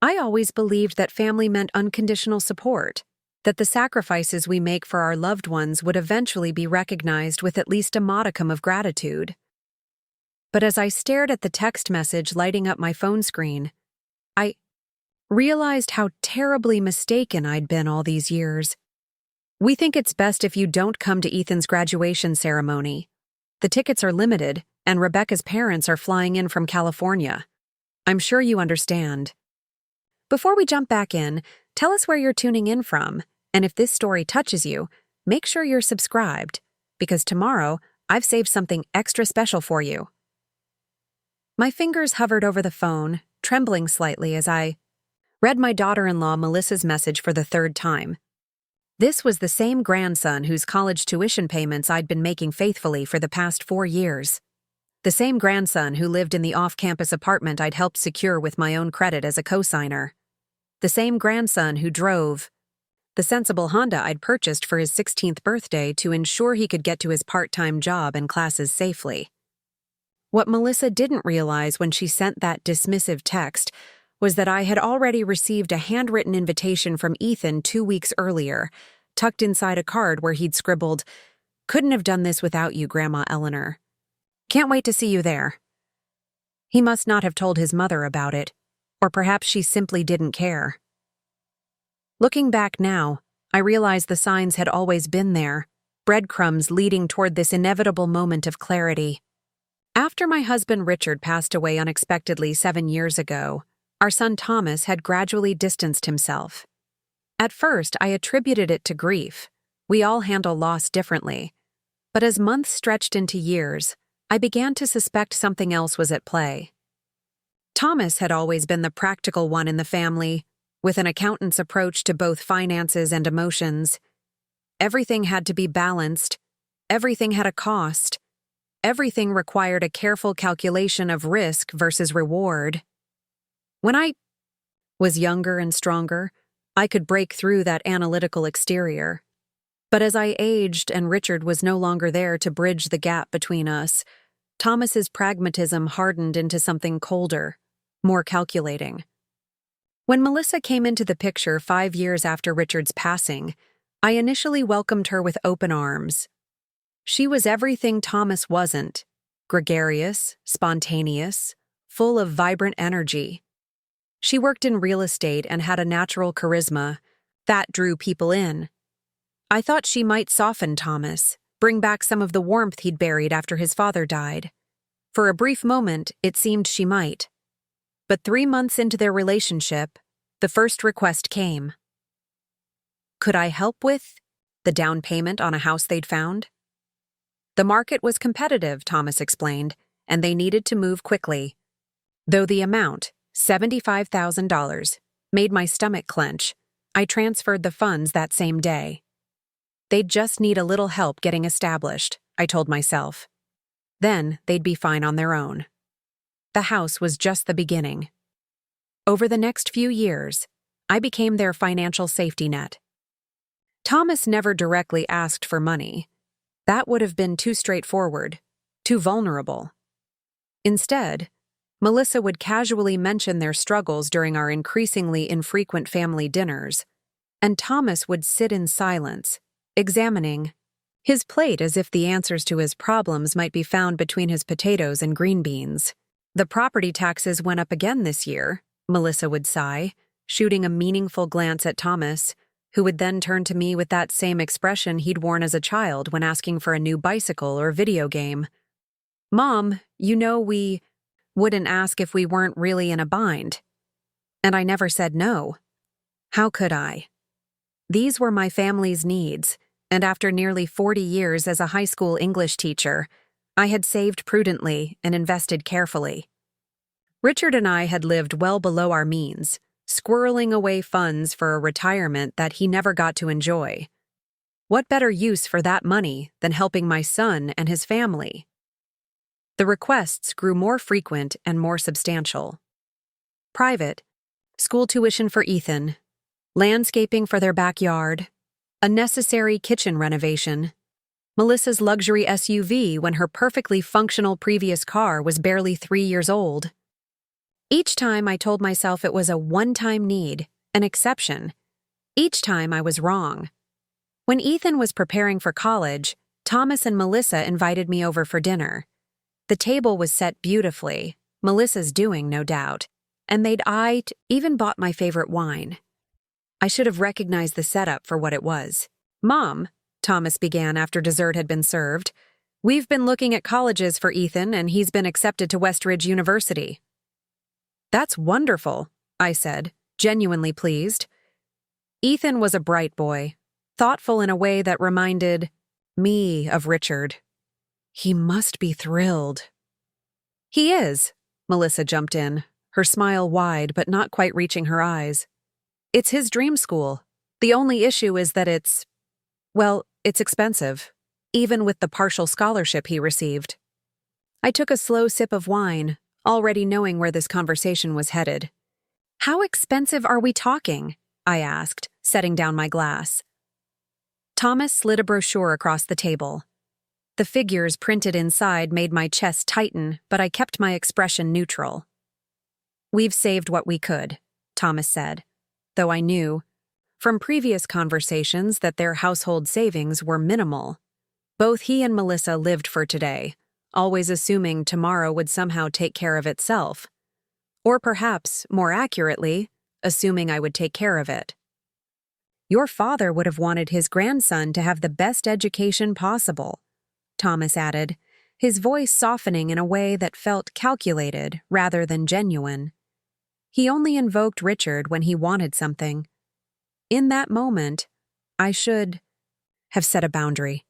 I always believed that family meant unconditional support, that the sacrifices we make for our loved ones would eventually be recognized with at least a modicum of gratitude. But as I stared at the text message lighting up my phone screen, I realized how terribly mistaken I'd been all these years. "We think it's best if you don't come to Ethan's graduation ceremony. The tickets are limited, and Rebecca's parents are flying in from California. I'm sure you understand." Before we jump back in, tell us where you're tuning in from, and if this story touches you, make sure you're subscribed, because tomorrow I've saved something extra special for you. My fingers hovered over the phone, trembling slightly as I read my daughter-in-law Melissa's message for the third time. This was the same grandson whose college tuition payments I'd been making faithfully for the past 4 years. The same grandson who lived in the off-campus apartment I'd helped secure with my own credit as a co-signer. The same grandson who drove the sensible Honda I'd purchased for his 16th birthday to ensure he could get to his part-time job and classes safely. What Melissa didn't realize when she sent that dismissive text was that I had already received a handwritten invitation from Ethan 2 weeks earlier, tucked inside a card where he'd scribbled, "Couldn't have done this without you, Grandma Eleanor. Can't wait to see you there." He must not have told his mother about it, or perhaps she simply didn't care. Looking back now, I realize the signs had always been there, breadcrumbs leading toward this inevitable moment of clarity. After my husband Richard passed away unexpectedly 7 years ago, our son Thomas had gradually distanced himself. At first, I attributed it to grief. We all handle loss differently. But as months stretched into years, I began to suspect something else was at play. Thomas had always been the practical one in the family, with an accountant's approach to both finances and emotions. Everything had to be balanced. Everything had a cost. Everything required a careful calculation of risk versus reward. When I was younger and stronger, I could break through that analytical exterior. But as I aged and Richard was no longer there to bridge the gap between us, Thomas's pragmatism hardened into something colder, more calculating. When Melissa came into the picture 5 years after Richard's passing, I initially welcomed her with open arms. She was everything Thomas wasn't: gregarious, spontaneous, full of vibrant energy. She worked in real estate and had a natural charisma that drew people in. I thought she might soften Thomas, bring back some of the warmth he'd buried after his father died. For a brief moment, it seemed she might. But 3 months into their relationship, the first request came. Could I help with the down payment on a house they'd found? The market was competitive, Thomas explained, and they needed to move quickly. Though the amount, $75,000, made my stomach clench, I transferred the funds that same day. They'd just need a little help getting established, I told myself. Then they'd be fine on their own. The house was just the beginning. Over the next few years, I became their financial safety net. Thomas never directly asked for money. That would have been too straightforward, too vulnerable. Instead, Melissa would casually mention their struggles during our increasingly infrequent family dinners, and Thomas would sit in silence, examining his plate as if the answers to his problems might be found between his potatoes and green beans. The property taxes went up again this year, Melissa would sigh, shooting a meaningful glance at Thomas, who would then turn to me with that same expression he'd worn as a child when asking for a new bicycle or video game. "Mom, you know we wouldn't ask if we weren't really in a bind." And I never said no. How could I? These were my family's needs, and after nearly 40 years as a high school English teacher, I had saved prudently and invested carefully. Richard and I had lived well below our means, squirreling away funds for a retirement that he never got to enjoy. What better use for that money than helping my son and his family? The requests grew more frequent and more substantial. Private, school tuition for Ethan, landscaping for their backyard, a necessary kitchen renovation, Melissa's luxury SUV when her perfectly functional previous car was barely 3 years old. Each time I told myself it was a one-time need, an exception. Each time I was wrong. When Ethan was preparing for college, Thomas and Melissa invited me over for dinner. The table was set beautifully, Melissa's doing, no doubt, and even bought my favorite wine. I should have recognized the setup for what it was. "Mom," Thomas began after dessert had been served, "we've been looking at colleges for Ethan and he's been accepted to Westridge University." "That's wonderful," I said, genuinely pleased. Ethan was a bright boy, thoughtful in a way that reminded me of Richard. He must be thrilled. "He is," Melissa jumped in, her smile wide but not quite reaching her eyes. "It's his dream school. The only issue is that it's expensive, even with the partial scholarship he received." I took a slow sip of wine, already knowing where this conversation was headed. "How expensive are we talking?" I asked, setting down my glass. Thomas slid a brochure across the table. The figures printed inside made my chest tighten, but I kept my expression neutral. "We've saved what we could," Thomas said, though I knew, from previous conversations, that their household savings were minimal. Both he and Melissa lived for today, always assuming tomorrow would somehow take care of itself. Or perhaps, more accurately, assuming I would take care of it. "Your father would have wanted his grandson to have the best education possible," Thomas added, his voice softening in a way that felt calculated rather than genuine. He only invoked Richard when he wanted something. In that moment, I should have set a boundary.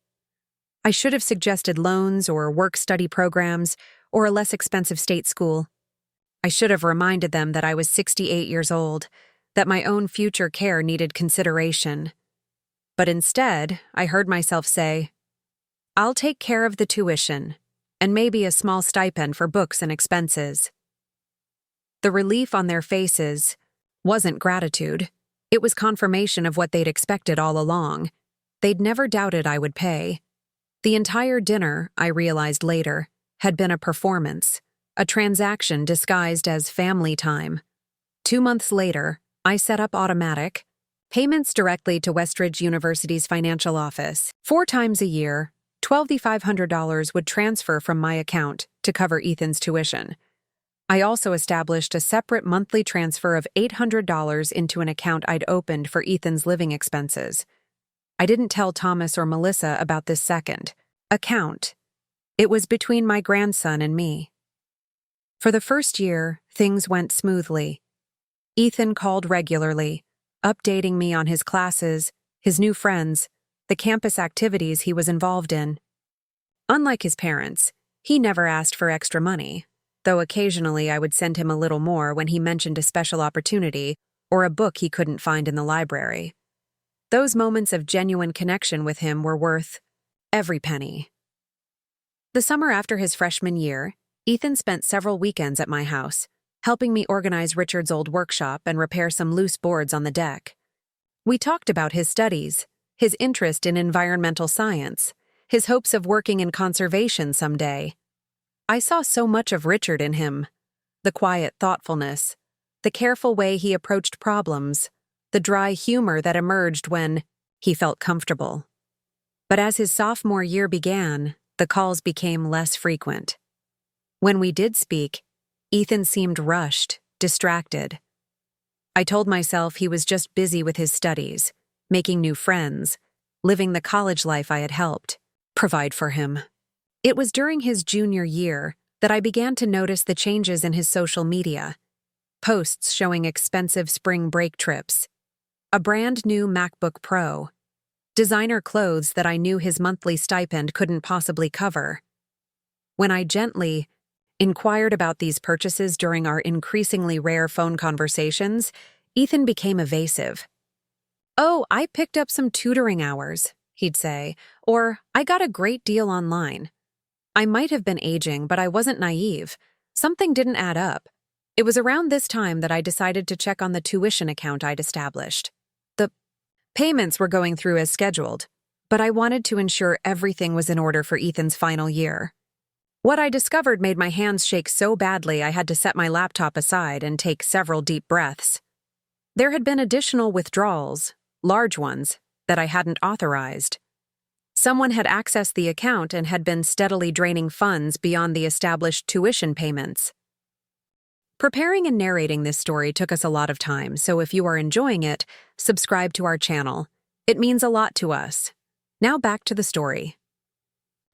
I should have suggested loans or work-study programs or a less expensive state school. I should have reminded them that I was 68 years old, that my own future care needed consideration. But instead, I heard myself say, "I'll take care of the tuition, and maybe a small stipend for books and expenses." The relief on their faces wasn't gratitude. It was confirmation of what they'd expected all along. They'd never doubted I would pay. The entire dinner, I realized later, had been a performance, a transaction disguised as family time. 2 months later, I set up automatic payments directly to Westridge University's financial office. 4 times a year, $2,500 would transfer from my account to cover Ethan's tuition. I also established a separate monthly transfer of $800 into an account I'd opened for Ethan's living expenses. I didn't tell Thomas or Melissa about this second account. It was between my grandson and me. For the first year, things went smoothly. Ethan called regularly, updating me on his classes, his new friends, the campus activities he was involved in. Unlike his parents, he never asked for extra money, though occasionally I would send him a little more when he mentioned a special opportunity or a book he couldn't find in the library. Those moments of genuine connection with him were worth every penny. The summer after his freshman year, Ethan spent several weekends at my house, helping me organize Richard's old workshop and repair some loose boards on the deck. We talked about his studies, his interest in environmental science, his hopes of working in conservation someday. I saw so much of Richard in him: the quiet thoughtfulness, the careful way he approached problems, the dry humor that emerged when he felt comfortable. But as his sophomore year began, the calls became less frequent. When we did speak, Ethan seemed rushed, distracted. I told myself he was just busy with his studies, making new friends, living the college life I had helped provide for him. It was during his junior year that I began to notice the changes in his social media. Posts showing expensive spring break trips, a brand new MacBook Pro, designer clothes that I knew his monthly stipend couldn't possibly cover. When I gently inquired about these purchases during our increasingly rare phone conversations, Ethan became evasive. "Oh, I picked up some tutoring hours," he'd say, or "I got a great deal online." I might have been aging, but I wasn't naive. Something didn't add up. It was around this time that I decided to check on the tuition account I'd established. The payments were going through as scheduled, but I wanted to ensure everything was in order for Ethan's final year. What I discovered made my hands shake so badly I had to set my laptop aside and take several deep breaths. There had been additional withdrawals, large ones, that I hadn't authorized. Someone had accessed the account and had been steadily draining funds beyond the established tuition payments. Preparing and narrating this story took us a lot of time, so if you are enjoying it, subscribe to our channel. It means a lot to us. Now back to the story.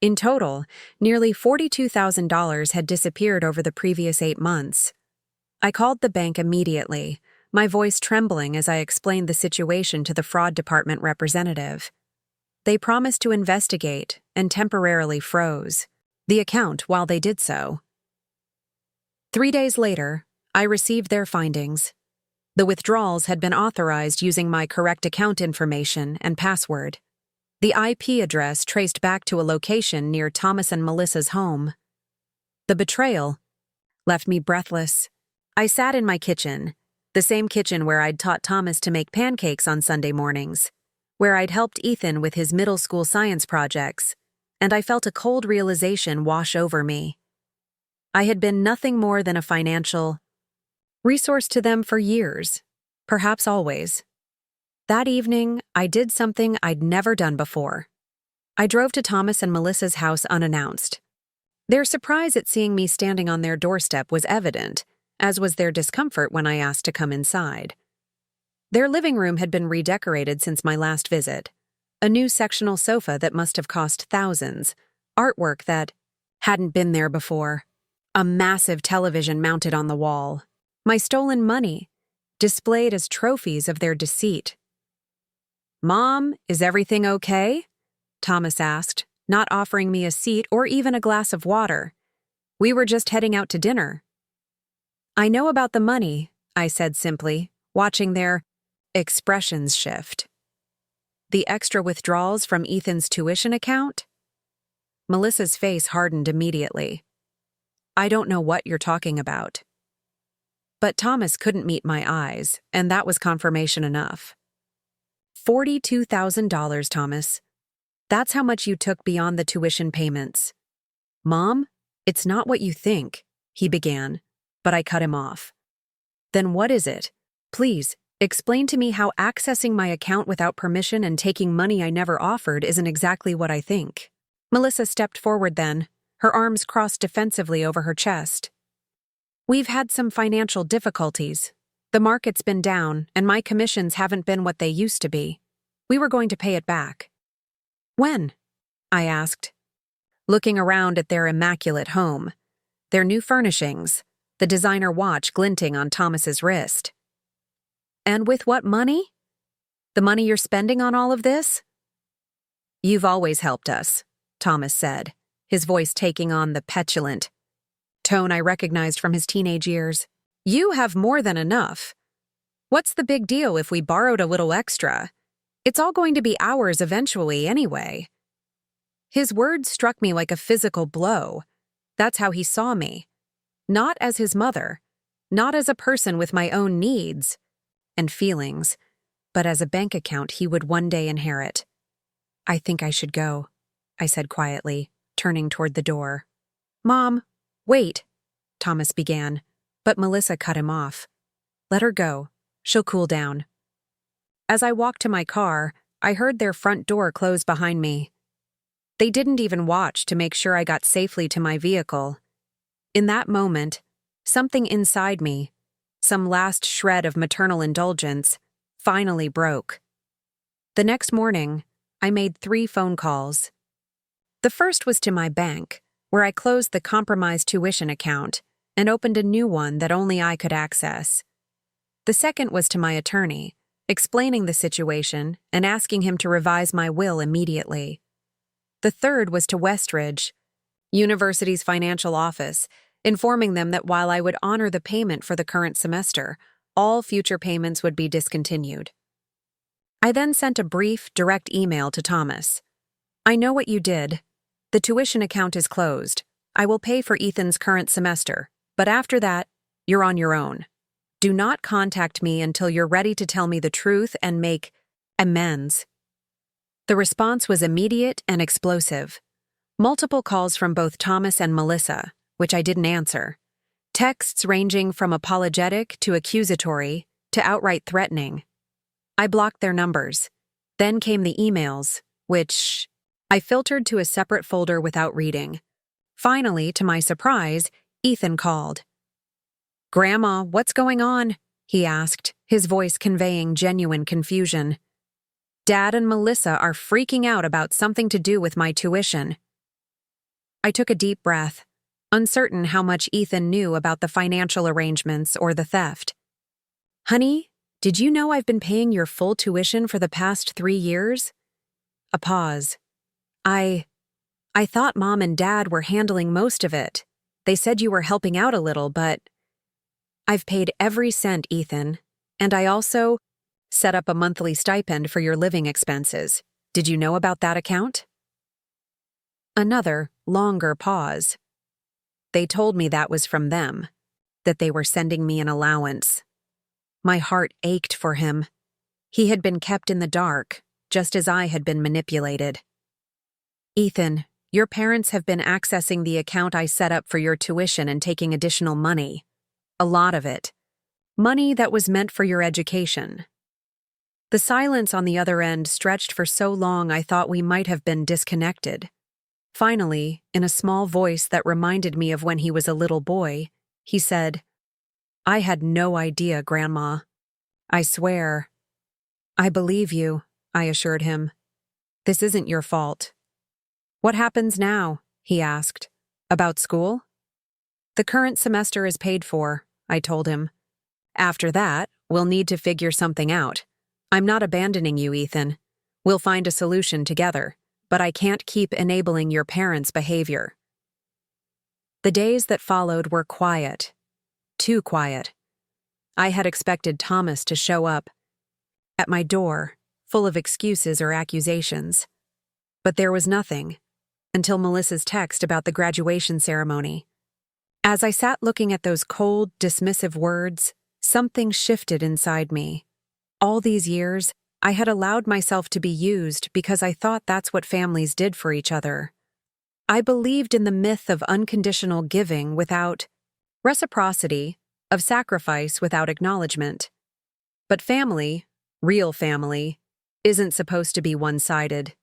In total, nearly $42,000 had disappeared over the previous 8 months. I called the bank immediately, my voice trembling as I explained the situation to the fraud department representative. They promised to investigate and temporarily froze the account while they did so. 3 days later, I received their findings. The withdrawals had been authorized using my correct account information and password. The IP address traced back to a location near Thomas and Melissa's home. The betrayal left me breathless. I sat in my kitchen, the same kitchen where I'd taught Thomas to make pancakes on Sunday mornings, where I'd helped Ethan with his middle school science projects, and I felt a cold realization wash over me. I had been nothing more than a financial resource to them for years, perhaps always. That evening, I did something I'd never done before. I drove to Thomas and Melissa's house unannounced. Their surprise at seeing me standing on their doorstep was evident, as was their discomfort when I asked to come inside. Their living room had been redecorated since my last visit. A new sectional sofa that must have cost thousands, artwork that hadn't been there before, a massive television mounted on the wall, my stolen money, displayed as trophies of their deceit. "Mom, is everything okay?" Thomas asked, not offering me a seat or even a glass of water. "We were just heading out to dinner." "I know about the money," I said simply, watching their expressions shift. "The extra withdrawals from Ethan's tuition account?" Melissa's face hardened immediately. "I don't know what you're talking about." But Thomas couldn't meet my eyes, and that was confirmation enough. $42,000, Thomas. That's how much you took beyond the tuition payments. "Mom, it's not what you think," he began, but I cut him off. "Then what is it? Please, explain to me how accessing my account without permission and taking money I never offered isn't exactly what I think." Melissa stepped forward then, her arms crossed defensively over her chest. "We've had some financial difficulties. The market's been down, and my commissions haven't been what they used to be. We were going to pay it back." "When?" I asked, looking around at their immaculate home, their new furnishings, the designer watch glinting on Thomas's wrist. "And with what money? The money you're spending on all of this?" "You've always helped us," Thomas said, his voice taking on the petulant tone I recognized from his teenage years. "You have more than enough. What's the big deal if we borrowed a little extra? It's all going to be ours eventually anyway." His words struck me like a physical blow. That's how he saw me. Not as his mother, not as a person with my own needs and feelings, but as a bank account he would one day inherit. "I think I should go," I said quietly, turning toward the door. "Mom, wait," Thomas began, but Melissa cut him off. "Let her go. She'll cool down." As I walked to my car, I heard their front door close behind me. They didn't even watch to make sure I got safely to my vehicle. In that moment, something inside me, some last shred of maternal indulgence, finally broke. The next morning, I made 3 phone calls. The first was to my bank, where I closed the compromised tuition account and opened a new one that only I could access. The second was to my attorney, explaining the situation and asking him to revise my will immediately. The third was to Westridge, University's financial office, informing them that while I would honor the payment for the current semester, all future payments would be discontinued. I then sent a brief, direct email to Thomas. "I know what you did. The tuition account is closed. I will pay for Ethan's current semester, but after that, you're on your own. Do not contact me until you're ready to tell me the truth and make amends." The response was immediate and explosive. Multiple calls from both Thomas and Melissa, which I didn't answer. Texts ranging from apologetic to accusatory to outright threatening. I blocked their numbers. Then came the emails, which I filtered to a separate folder without reading. Finally, to my surprise, Ethan called. "Grandma, what's going on?" he asked, his voice conveying genuine confusion. "Dad and Melissa are freaking out about something to do with my tuition." I took a deep breath, uncertain how much Ethan knew about the financial arrangements or the theft. "Honey, did you know I've been paying your full tuition for the past 3 years?" A pause. I thought Mom and Dad were handling most of it. They said you were helping out a little, but I've paid every cent, Ethan, and I also set up a monthly stipend for your living expenses. Did you know about that account? Another, longer pause. They told me that was from them, that they were sending me an allowance. My heart ached for him. He had been kept in the dark, just as I had been manipulated. "Ethan, your parents have been accessing the account I set up for your tuition and taking additional money. A lot of it. Money that was meant for your education." The silence on the other end stretched for so long I thought we might have been disconnected. Finally, in a small voice that reminded me of when he was a little boy, he said, "I had no idea, Grandma. I swear." "I believe you," I assured him. "This isn't your fault." "What happens now?" he asked. "About school?" "The current semester is paid for," I told him. "After that, we'll need to figure something out. I'm not abandoning you, Ethan. We'll find a solution together, but I can't keep enabling your parents' behavior." The days that followed were quiet. Too quiet. I had expected Thomas to show up at my door, full of excuses or accusations. But there was nothing, until Melissa's text about the graduation ceremony. As I sat looking at those cold, dismissive words, something shifted inside me. All these years, I had allowed myself to be used because I thought that's what families did for each other. I believed in the myth of unconditional giving without reciprocity, of sacrifice without acknowledgement. But family, real family, isn't supposed to be one-sided.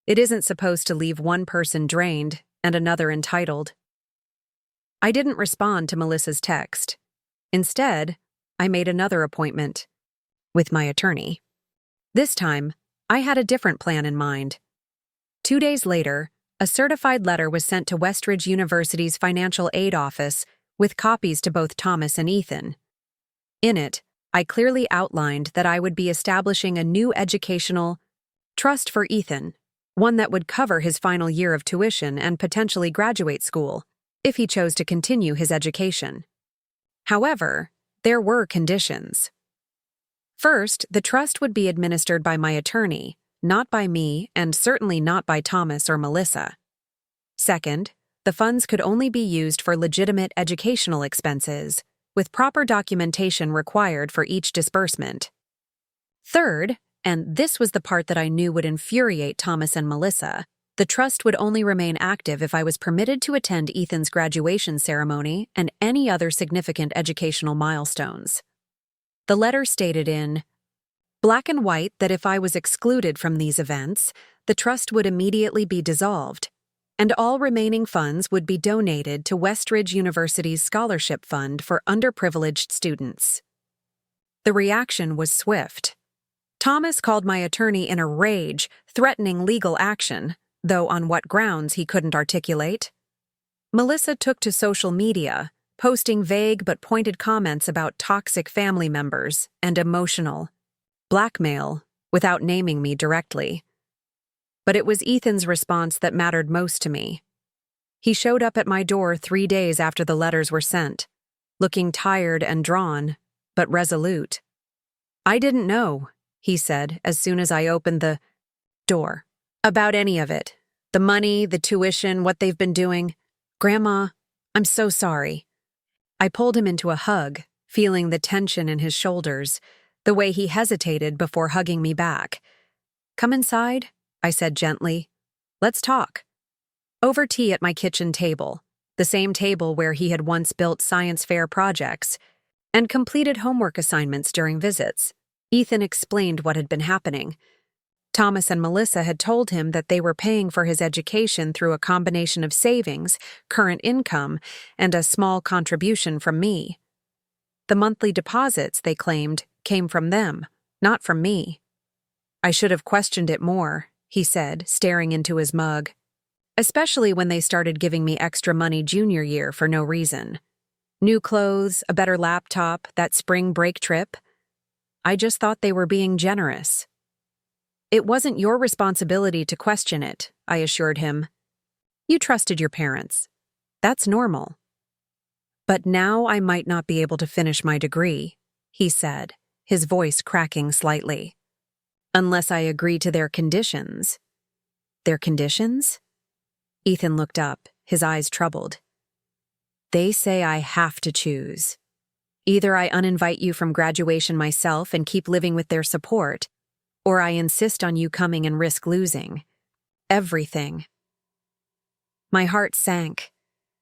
It isn't supposed to leave one person drained and another entitled. I didn't respond to Melissa's text. Instead, I made another appointment with my attorney. This time, I had a different plan in mind. 2 days later, a certified letter was sent to Westridge University's financial aid office with copies to both Thomas and Ethan. In it, I clearly outlined that I would be establishing a new educational trust for Ethan, one that would cover his final year of tuition and potentially graduate school, if he chose to continue his education. However, there were conditions. First, the trust would be administered by my attorney, not by me, and certainly not by Thomas or Melissa. Second, the funds could only be used for legitimate educational expenses, with proper documentation required for each disbursement. Third, and this was the part that I knew would infuriate Thomas and Melissa, the trust would only remain active if I was permitted to attend Ethan's graduation ceremony and any other significant educational milestones. The letter stated in black and white that if I was excluded from these events, the trust would immediately be dissolved, and all remaining funds would be donated to Westridge University's scholarship fund for underprivileged students. The reaction was swift. Thomas called my attorney in a rage, threatening legal action, though on what grounds he couldn't articulate. Melissa took to social media, posting vague but pointed comments about toxic family members and emotional blackmail without naming me directly. But it was Ethan's response that mattered most to me. He showed up at my door 3 days after the letters were sent, looking tired and drawn, but resolute. "I didn't know," he said as soon as I opened the door, "about any of it. The money, the tuition, what they've been doing. Grandma, I'm so sorry." I pulled him into a hug, feeling the tension in his shoulders, the way he hesitated before hugging me back. "Come inside," I said gently. "Let's talk." Over tea at my kitchen table, the same table where he had once built science fair projects and completed homework assignments during visits, Ethan explained what had been happening. Thomas and Melissa had told him that they were paying for his education through a combination of savings, current income, and a small contribution from me. The monthly deposits, they claimed, came from them, not from me. I should have questioned it more, he said, staring into his mug. Especially when they started giving me extra money junior year for no reason. New clothes, a better laptop, that spring break trip. I just thought they were being generous. It wasn't your responsibility to question it, I assured him. You trusted your parents. That's normal. But now I might not be able to finish my degree, he said, his voice cracking slightly. Unless I agree to their conditions. Their conditions? Ethan looked up, his eyes troubled. They say I have to choose. Either I uninvite you from graduation myself and keep living with their support, or I insist on you coming and risk losing everything. My heart sank.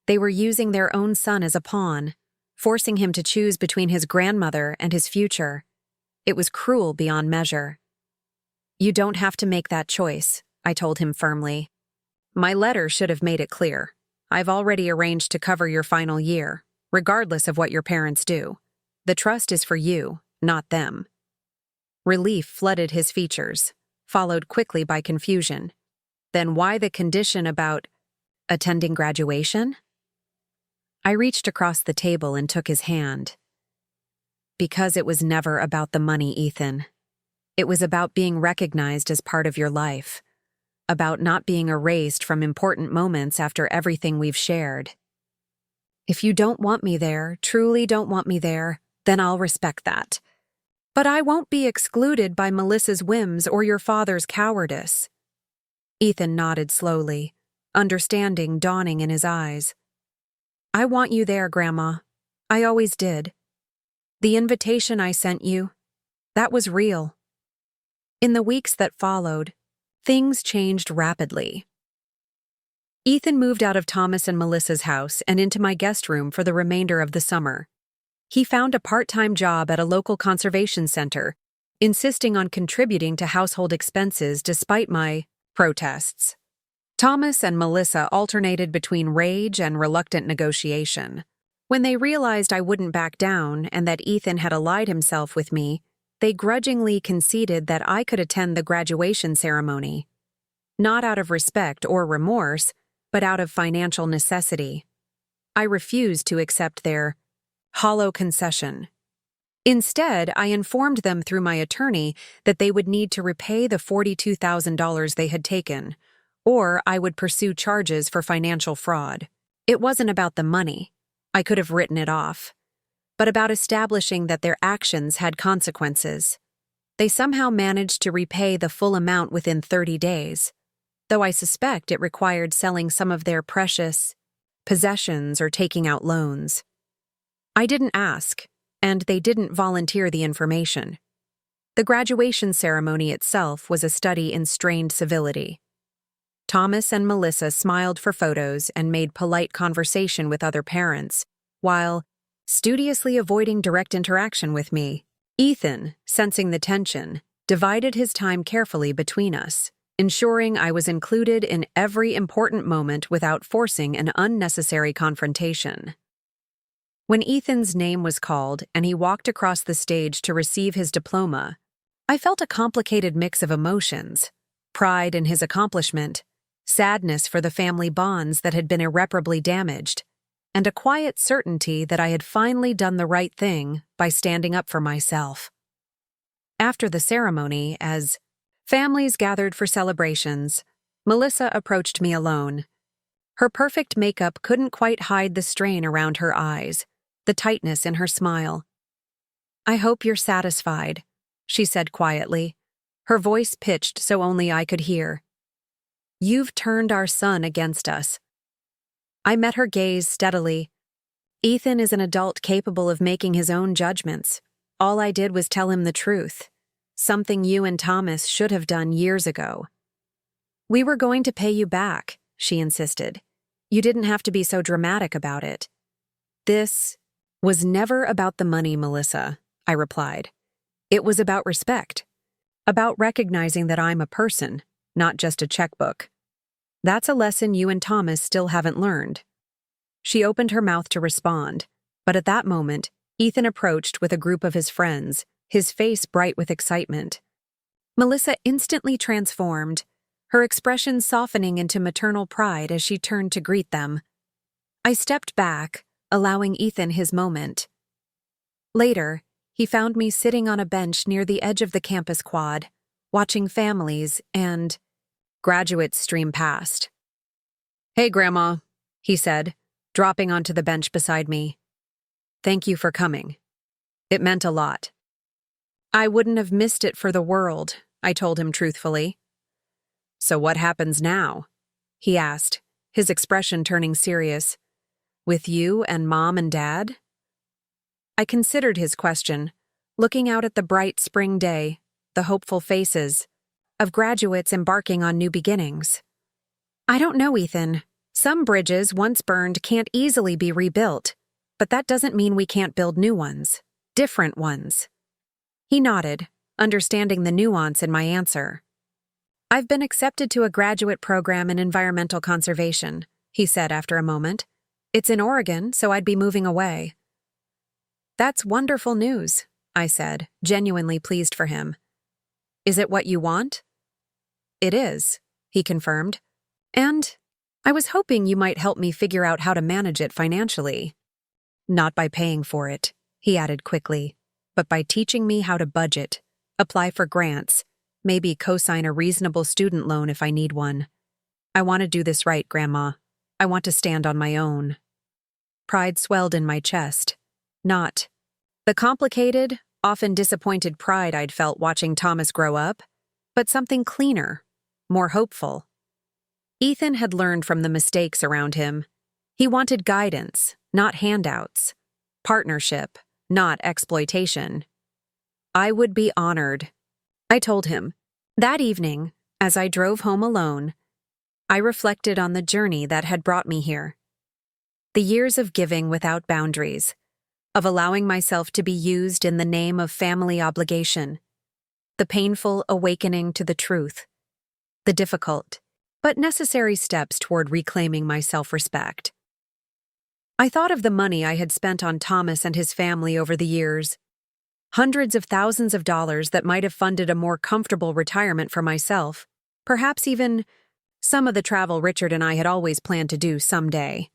They were using their own son as a pawn, forcing him to choose between his grandmother and his future. It was cruel beyond measure. You don't have to make that choice, I told him firmly. My letter should have made it clear. I've already arranged to cover your final year, regardless of what your parents do. The trust is for you, not them. Relief flooded his features, followed quickly by confusion. Then why the condition about attending graduation? I reached across the table and took his hand. Because it was never about the money, Ethan. It was about being recognized as part of your life. About not being erased from important moments after everything we've shared. If you don't want me there, truly don't want me there, then I'll respect that. But I won't be excluded by Melissa's whims or your father's cowardice. Ethan nodded slowly, understanding dawning in his eyes. I want you there, Grandma. I always did. The invitation I sent you, that was real. In the weeks that followed, things changed rapidly. Ethan moved out of Thomas and Melissa's house and into my guest room for the remainder of the summer. He found a part-time job at a local conservation center, insisting on contributing to household expenses despite my protests. Thomas and Melissa alternated between rage and reluctant negotiation. When they realized I wouldn't back down and that Ethan had allied himself with me, they grudgingly conceded that I could attend the graduation ceremony. Not out of respect or remorse, but out of financial necessity. I refused to accept their hollow concession. Instead, I informed them through my attorney that they would need to repay the $42,000 they had taken, or I would pursue charges for financial fraud. It wasn't about the money. I could have written it off. But about establishing that their actions had consequences. They somehow managed to repay the full amount within 30 days, though I suspect it required selling some of their precious possessions or taking out loans. I didn't ask, and they didn't volunteer the information. The graduation ceremony itself was a study in strained civility. Thomas and Melissa smiled for photos and made polite conversation with other parents, while studiously avoiding direct interaction with me. Ethan, sensing the tension, divided his time carefully between us, ensuring I was included in every important moment without forcing an unnecessary confrontation. When Ethan's name was called and he walked across the stage to receive his diploma, I felt a complicated mix of emotions: pride in his accomplishment, sadness for the family bonds that had been irreparably damaged, and a quiet certainty that I had finally done the right thing by standing up for myself. After the ceremony, as families gathered for celebrations, Melissa approached me alone. Her perfect makeup couldn't quite hide the strain around her eyes, the tightness in her smile. "I hope you're satisfied," she said quietly, her voice pitched so only I could hear. "You've turned our son against us." I met her gaze steadily. Ethan is an adult capable of making his own judgments. All I did was tell him the truth, something you and Thomas should have done years ago. "We were going to pay you back," she insisted. You didn't have to be so dramatic about it. This was never about the money, Melissa, I replied. It was about respect. About recognizing that I'm a person, not just a checkbook. That's a lesson you and Thomas still haven't learned. She opened her mouth to respond, but at that moment, Ethan approached with a group of his friends, his face bright with excitement. Melissa instantly transformed, her expression softening into maternal pride as she turned to greet them. I stepped back, allowing Ethan his moment. Later, he found me sitting on a bench near the edge of the campus quad, watching families and graduates stream past. "Hey, Grandma," he said, dropping onto the bench beside me. "Thank you for coming. It meant a lot." "I wouldn't have missed it for the world," I told him truthfully. "So what happens now?" he asked, his expression turning serious. "With you and Mom and Dad?" I considered his question, looking out at the bright spring day, the hopeful faces of graduates embarking on new beginnings. "I don't know, Ethan. Some bridges once burned can't easily be rebuilt, but that doesn't mean we can't build new ones, different ones." He nodded, understanding the nuance in my answer. "I've been accepted to a graduate program in environmental conservation," he said after a moment. "It's in Oregon, so I'd be moving away." "That's wonderful news," I said, genuinely pleased for him. "Is it what you want?" "It is," he confirmed. "And I was hoping you might help me figure out how to manage it financially." "Not by paying for it," he added quickly, "but by teaching me how to budget, apply for grants, maybe co-sign a reasonable student loan if I need one. I want to do this right, Grandma. I want to stand on my own." Pride swelled in my chest. Not the complicated, often disappointed pride I'd felt watching Thomas grow up, but something cleaner, more hopeful. Ethan had learned from the mistakes around him. He wanted guidance, not handouts. Partnership, not exploitation. I would be honored, I told him. That evening, as I drove home alone, I reflected on the journey that had brought me here. The years of giving without boundaries, of allowing myself to be used in the name of family obligation, the painful awakening to the truth, the difficult but necessary steps toward reclaiming my self-respect. I thought of the money I had spent on Thomas and his family over the years, hundreds of thousands of dollars that might have funded a more comfortable retirement for myself, perhaps even some of the travel Richard and I had always planned to do someday.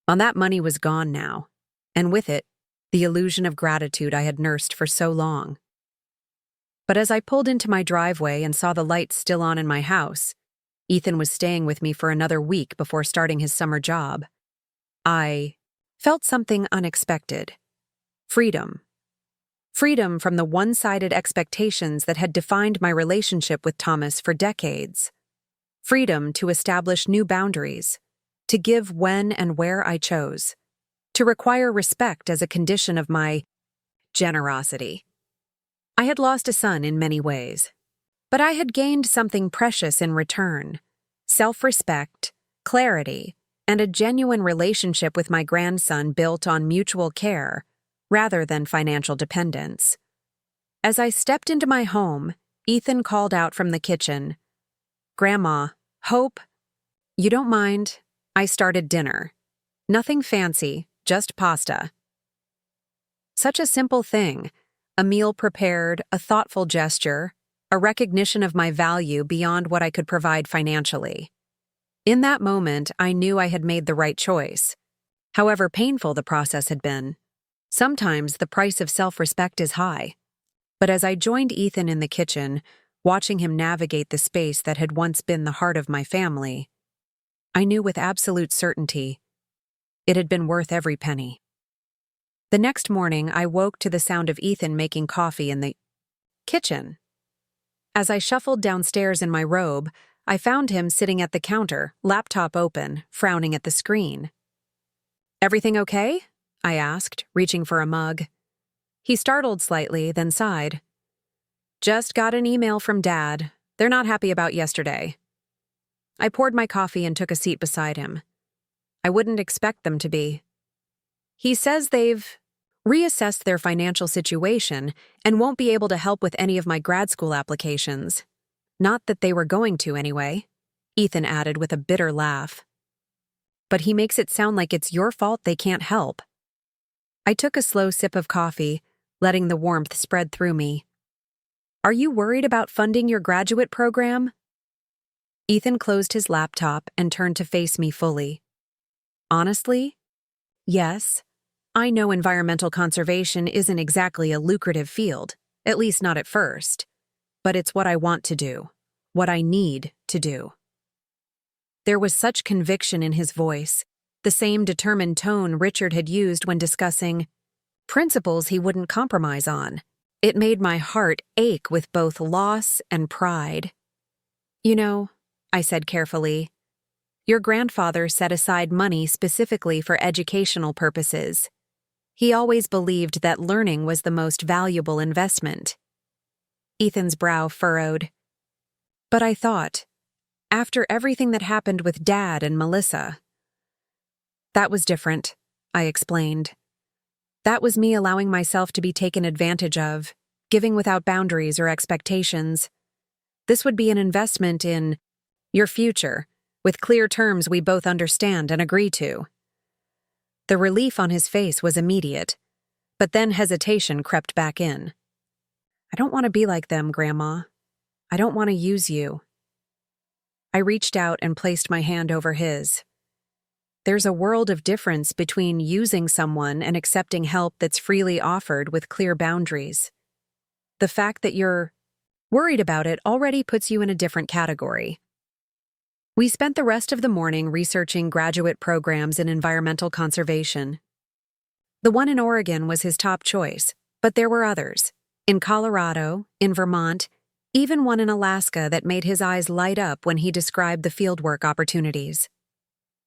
And that money was gone now, and with it, the illusion of gratitude I had nursed for so long. But as I pulled into my driveway and saw the lights still on in my house, Ethan was staying with me for another week before starting his summer job, I felt something unexpected. Freedom. Freedom from the one-sided expectations that had defined my relationship with Thomas for decades. Freedom to establish new boundaries, to give when and where I chose, to require respect as a condition of my generosity. I had lost a son in many ways, but I had gained something precious in return: self-respect, clarity, and a genuine relationship with my grandson built on mutual care rather than financial dependence. As I stepped into my home, Ethan called out from the kitchen, "Grandma, hope you don't mind? I started dinner. Nothing fancy, just pasta." Such a simple thing, a meal prepared, a thoughtful gesture, a recognition of my value beyond what I could provide financially. In that moment, I knew I had made the right choice. However painful the process had been, sometimes the price of self-respect is high. But as I joined Ethan in the kitchen, watching him navigate the space that had once been the heart of my family, I knew with absolute certainty it had been worth every penny. The next morning, I woke to the sound of Ethan making coffee in the kitchen. As I shuffled downstairs in my robe, I found him sitting at the counter, laptop open, frowning at the screen. "Everything okay?" I asked, reaching for a mug. He startled slightly, then sighed. "Just got an email from Dad. They're not happy about yesterday." I poured my coffee and took a seat beside him. I wouldn't expect them to be. He says they've reassessed their financial situation and won't be able to help with any of my grad school applications. Not that they were going to anyway, Ethan added with a bitter laugh. But he makes it sound like it's your fault they can't help. I took a slow sip of coffee, letting the warmth spread through me. Are you worried about funding your graduate program? Ethan closed his laptop and turned to face me fully. Honestly, yes. I know environmental conservation isn't exactly a lucrative field, at least not at first. But it's what I want to do, what I need to do. There was such conviction in his voice, the same determined tone Richard had used when discussing principles he wouldn't compromise on. It made my heart ache with both loss and pride. You know, I said carefully, your grandfather set aside money specifically for educational purposes. He always believed that learning was the most valuable investment. Ethan's brow furrowed. But I thought, after everything that happened with Dad and Melissa. That was different, I explained. That was me allowing myself to be taken advantage of, giving without boundaries or expectations. This would be an investment in your future, with clear terms we both understand and agree to. The relief on his face was immediate, but then hesitation crept back in. I don't want to be like them, Grandma. I don't want to use you. I reached out and placed my hand over his. There's a world of difference between using someone and accepting help that's freely offered with clear boundaries. The fact that you're worried about it already puts you in a different category. We spent the rest of the morning researching graduate programs in environmental conservation. The one in Oregon was his top choice, but there were others. In Colorado, in Vermont, even one in Alaska that made his eyes light up when he described the fieldwork opportunities.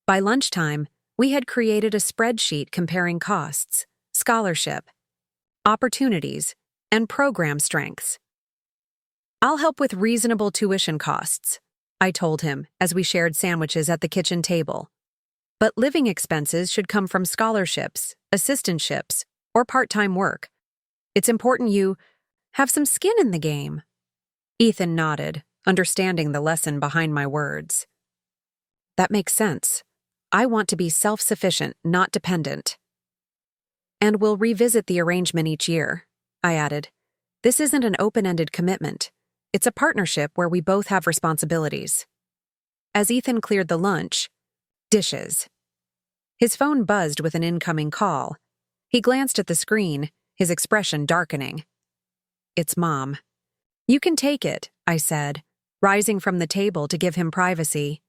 By lunchtime, we had created a spreadsheet comparing costs, scholarship, opportunities, and program strengths. I'll help with reasonable tuition costs, I told him as we shared sandwiches at the kitchen table. But living expenses should come from scholarships, assistantships, or part-time work. It's important you have some skin in the game. Ethan nodded, understanding the lesson behind my words. That makes sense. I want to be self-sufficient, not dependent. And we'll revisit the arrangement each year, I added. This isn't an open-ended commitment. It's a partnership where we both have responsibilities. As Ethan cleared the lunch, dishes. His phone buzzed with an incoming call. He glanced at the screen, his expression darkening. It's Mom. You can take it, I said, rising from the table to give him privacy.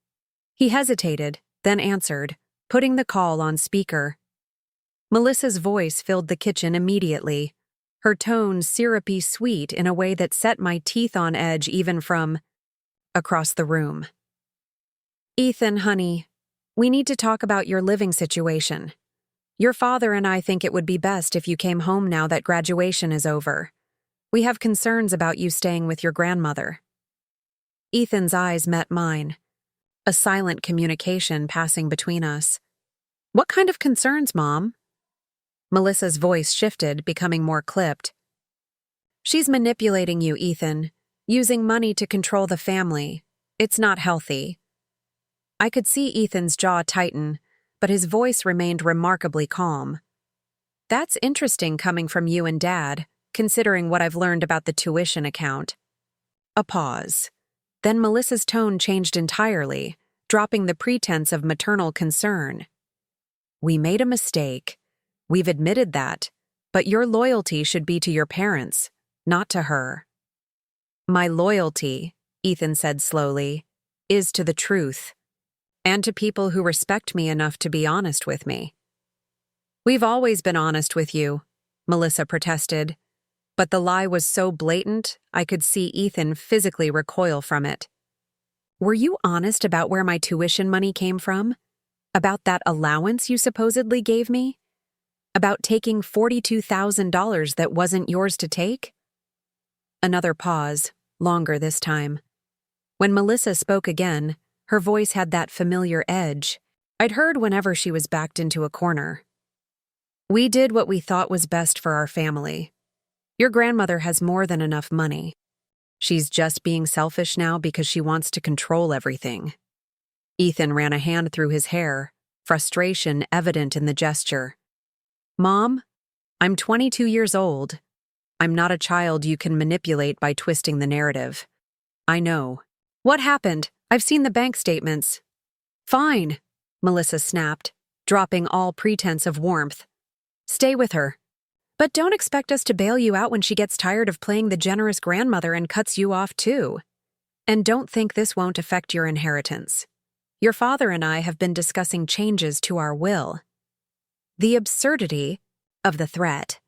He hesitated, then answered, putting the call on speaker. Melissa's voice filled the kitchen immediately, her tone syrupy sweet in a way that set my teeth on edge even from across the room. Ethan, honey, we need to talk about your living situation. Your father and I think it would be best if you came home now that graduation is over. We have concerns about you staying with your grandmother. Ethan's eyes met mine, a silent communication passing between us. What kind of concerns, Mom? Melissa's voice shifted, becoming more clipped. She's manipulating you, Ethan, using money to control the family. It's not healthy. I could see Ethan's jaw tighten, but his voice remained remarkably calm. That's interesting coming from you and Dad, considering what I've learned about the tuition account. A pause. Then Melissa's tone changed entirely, dropping the pretense of maternal concern. We made a mistake. We've admitted that, but your loyalty should be to your parents, not to her. My loyalty, Ethan said slowly, is to the truth, and to people who respect me enough to be honest with me. We've always been honest with you, Melissa protested, but the lie was so blatant I could see Ethan physically recoil from it. Were you honest about where my tuition money came from? About that allowance you supposedly gave me? About taking $42,000 that wasn't yours to take? Another pause, longer this time. When Melissa spoke again, Her voice had that familiar edge I'd heard whenever she was backed into a corner. "We did what we thought was best for our family. Your grandmother has more than enough money. She's just being selfish now because she wants to control everything." Ethan ran a hand through his hair, frustration evident in the gesture. "Mom, I'm 22 years old. I'm not a child you can manipulate by twisting the narrative. I know." "What happened? I've seen the bank statements." "Fine," Melissa snapped, dropping all pretense of warmth. "Stay with her. But don't expect us to bail you out when she gets tired of playing the generous grandmother and cuts you off too. And don't think this won't affect your inheritance. Your father and I have been discussing changes to our will." The absurdity of the threat,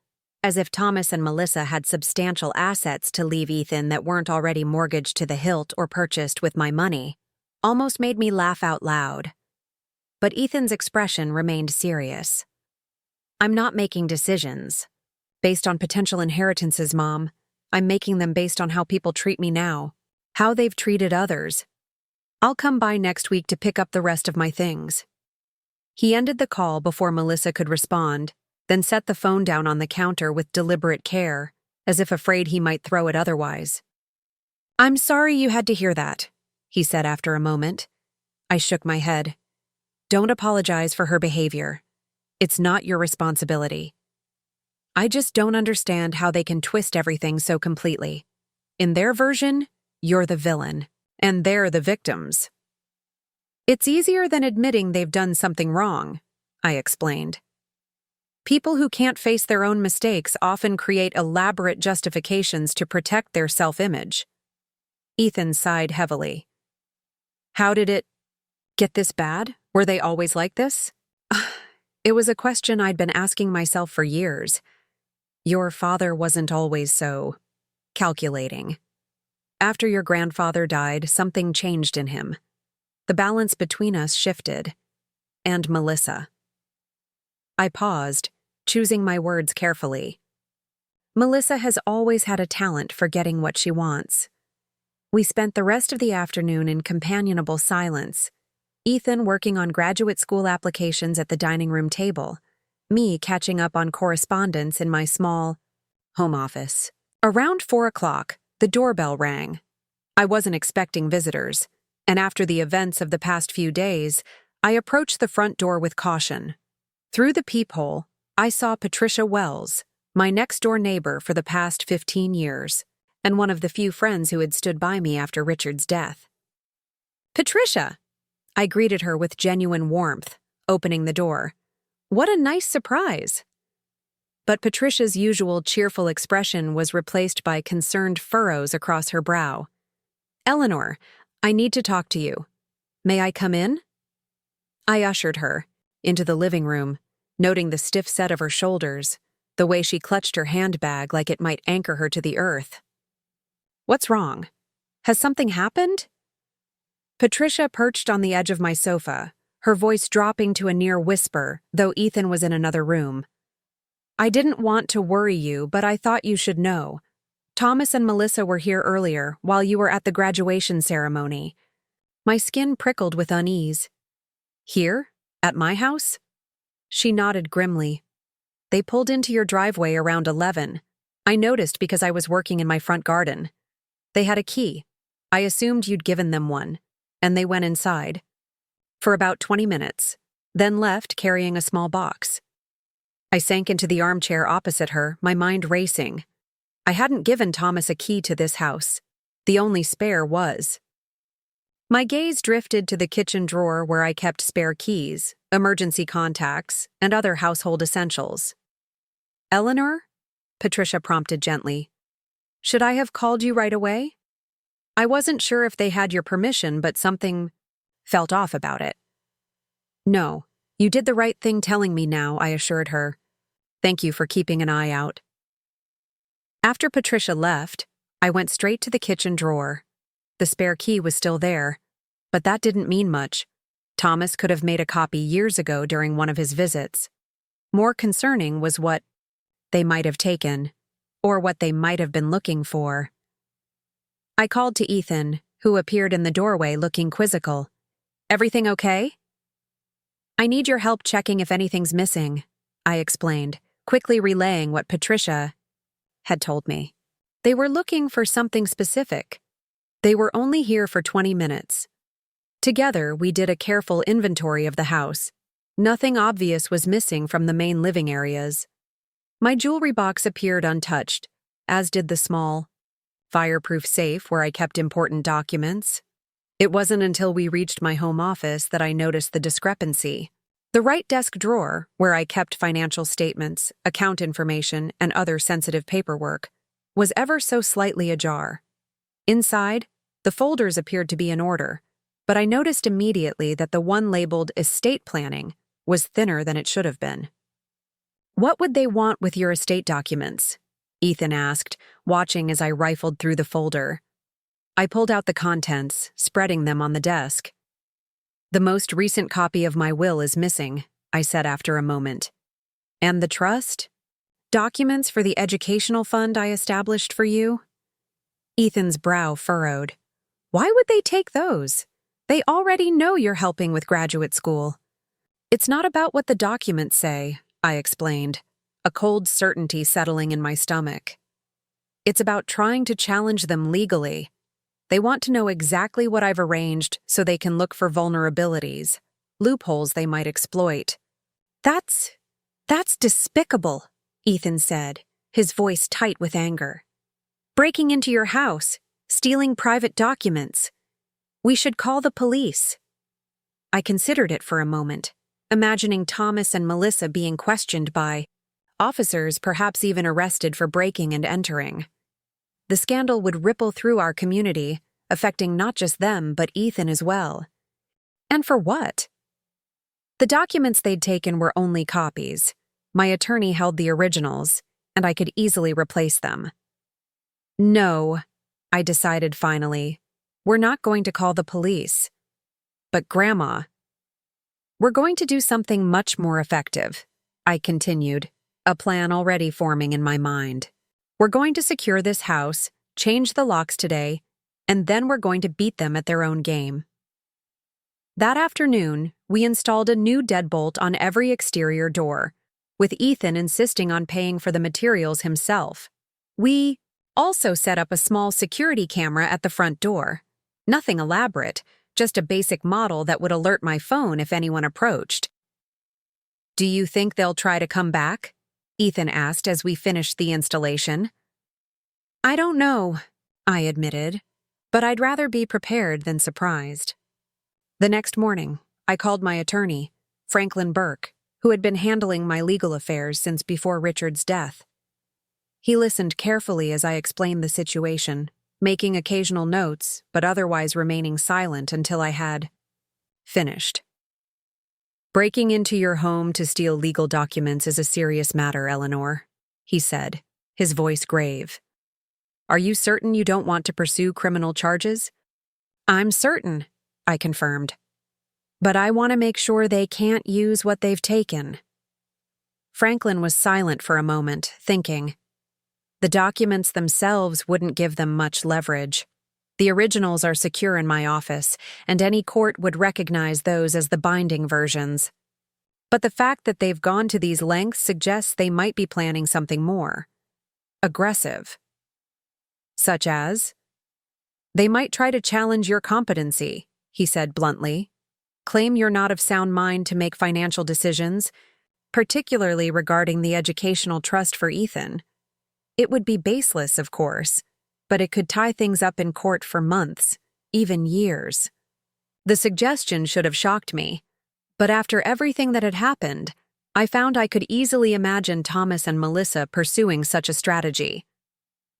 as if Thomas and Melissa had substantial assets to leave Ethan that weren't already mortgaged to the hilt or purchased with my money, almost made me laugh out loud. But Ethan's expression remained serious. "I'm not making decisions based on potential inheritances, Mom. I'm making them based on how people treat me now, how they've treated others. I'll come by next week to pick up the rest of my things." He ended the call before Melissa could respond, then set the phone down on the counter with deliberate care, as if afraid he might throw it otherwise. "I'm sorry you had to hear that," he said after a moment. I shook my head. "Don't apologize for her behavior. It's not your responsibility. I just don't understand how they can twist everything so completely. In their version, you're the villain, and they're the victims." "It's easier than admitting they've done something wrong," I explained. "People who can't face their own mistakes often create elaborate justifications to protect their self-image." Ethan sighed heavily. "How did it get this bad? Were they always like this?" It was a question I'd been asking myself for years. Your father wasn't always so calculating. After your grandfather died, something changed in him. The balance between us shifted. And Melissa. I paused, choosing my words carefully. Melissa has always had a talent for getting what she wants. We spent the rest of the afternoon in companionable silence, Ethan working on graduate school applications at the dining room table, me catching up on correspondence in my small home office. Around 4 o'clock, the doorbell rang. I wasn't expecting visitors, and after the events of the past few days, I approached the front door with caution. Through the peephole, I saw Patricia Wells, my next-door neighbor for the past 15 years, and one of the few friends who had stood by me after Richard's death. "Patricia!" I greeted her with genuine warmth, opening the door. "What a nice surprise!" But Patricia's usual cheerful expression was replaced by concerned furrows across her brow. "Eleanor, I need to talk to you. May I come in?" I ushered her into the living room, noting the stiff set of her shoulders, the way she clutched her handbag like it might anchor her to the earth. "What's wrong? Has something happened?" Patricia perched on the edge of my sofa, her voice dropping to a near whisper, though Ethan was in another room. "I didn't want to worry you, but I thought you should know. Thomas and Melissa were here earlier, while you were at the graduation ceremony." My skin prickled with unease. "Here? At my house?" She nodded grimly. "They pulled into your driveway around 11. I noticed because I was working in my front garden. They had a key. I assumed you'd given them one, and they went inside. For about 20 minutes, then left carrying a small box." I sank into the armchair opposite her, my mind racing. I hadn't given Thomas a key to this house. The only spare was. My gaze drifted to the kitchen drawer where I kept spare keys, emergency contacts, and other household essentials. "Eleanor?" Patricia prompted gently. "Should I have called you right away?" I wasn't sure if they had your permission, but something felt off about it. "No, you did the right thing telling me now," I assured her. "Thank you for keeping an eye out." After Patricia left, I went straight to the kitchen drawer. The spare key was still there, but that didn't mean much. Thomas could have made a copy years ago during one of his visits. More concerning was what they might have taken, or what they might have been looking for. I called to Ethan, who appeared in the doorway looking quizzical. Everything okay? I need your help checking if anything's missing, I explained, quickly relaying what Patricia had told me. They were looking for something specific. They were only here for 20 minutes. Together, we did a careful inventory of the house. Nothing obvious was missing from the main living areas. My jewelry box appeared untouched, as did the small, fireproof safe where I kept important documents. It wasn't until we reached my home office that I noticed the discrepancy. The right desk drawer, where I kept financial statements, account information, and other sensitive paperwork, was ever so slightly ajar. Inside, the folders appeared to be in order, but I noticed immediately that the one labeled estate planning was thinner than it should have been. "What would they want with your estate documents?" Ethan asked, watching as I rifled through the folder. I pulled out the contents, spreading them on the desk. "The most recent copy of my will is missing," I said after a moment. "And the trust? Documents for the educational fund I established for you?" Ethan's brow furrowed. "Why would they take those? They already know you're helping with graduate school." "It's not about what the documents say," I explained, a cold certainty settling in my stomach. "It's about trying to challenge them legally. They want to know exactly what I've arranged so they can look for vulnerabilities, loopholes they might exploit." That's despicable," Ethan said, his voice tight with anger. "Breaking into your house, stealing private documents. We should call the police." I considered it for a moment, imagining Thomas and Melissa being questioned by officers, perhaps even arrested for breaking and entering. The scandal would ripple through our community, affecting not just them but Ethan as well. And for what? The documents they'd taken were only copies. My attorney held the originals, and I could easily replace them. "No," I decided finally, "we're not going to call the police. But Grandma, we're going to do something much more effective," I continued, a plan already forming in my mind. "We're going to secure this house, change the locks today, and then we're going to beat them at their own game." That afternoon, we installed a new deadbolt on every exterior door, with Ethan insisting on paying for the materials himself. We also set up a small security camera at the front door. Nothing elaborate, just a basic model that would alert my phone if anyone approached. "Do you think they'll try to come back?" Ethan asked as we finished the installation. "I don't know," I admitted, "but I'd rather be prepared than surprised." The next morning, I called my attorney, Franklin Burke, who had been handling my legal affairs since before Richard's death. He listened carefully as I explained the situation, making occasional notes, but otherwise remaining silent until I had finished. "Breaking into your home to steal legal documents is a serious matter, Eleanor," he said, his voice grave. "Are you certain you don't want to pursue criminal charges?" "I'm certain," I confirmed. "But I want to make sure they can't use what they've taken." Franklin was silent for a moment, thinking. The documents themselves wouldn't give them much leverage. The originals are secure in my office, and any court would recognize those as the binding versions. But the fact that they've gone to these lengths suggests they might be planning something more aggressive. Such as? "They might try to challenge your competency," he said bluntly. "Claim you're not of sound mind to make financial decisions, particularly regarding the educational trust for Ethan. It would be baseless, of course, but it could tie things up in court for months, even years." The suggestion should have shocked me, but after everything that had happened, I found I could easily imagine Thomas and Melissa pursuing such a strategy.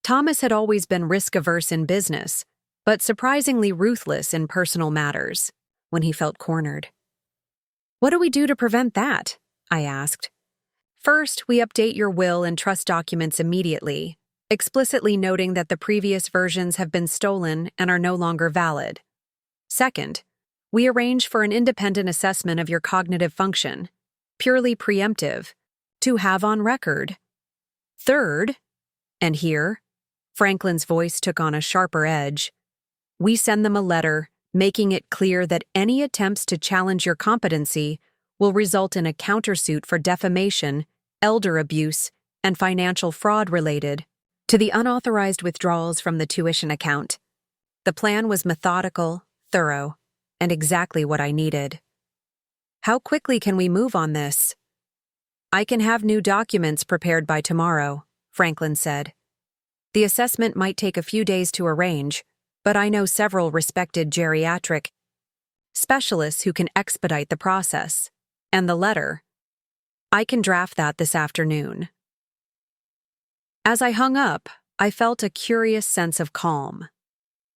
Thomas had always been risk-averse in business, but surprisingly ruthless in personal matters when he felt cornered. "What do we do to prevent that?" I asked. "First, we update your will and trust documents immediately, explicitly noting that the previous versions have been stolen and are no longer valid. Second, we arrange for an independent assessment of your cognitive function, purely preemptive, to have on record. Third, and here, Franklin's voice took on a sharper edge, we send them a letter making it clear that any attempts to challenge your competency will result in a countersuit for defamation, elder abuse, and financial fraud related to the unauthorized withdrawals from the tuition account. The plan was methodical, thorough, and exactly what I needed. How quickly can we move on this? I can have new documents prepared by tomorrow, Franklin said. The assessment might take a few days to arrange, but I know several respected geriatric specialists who can expedite the process. And the letter, I can draft that this afternoon. As I hung up, I felt a curious sense of calm.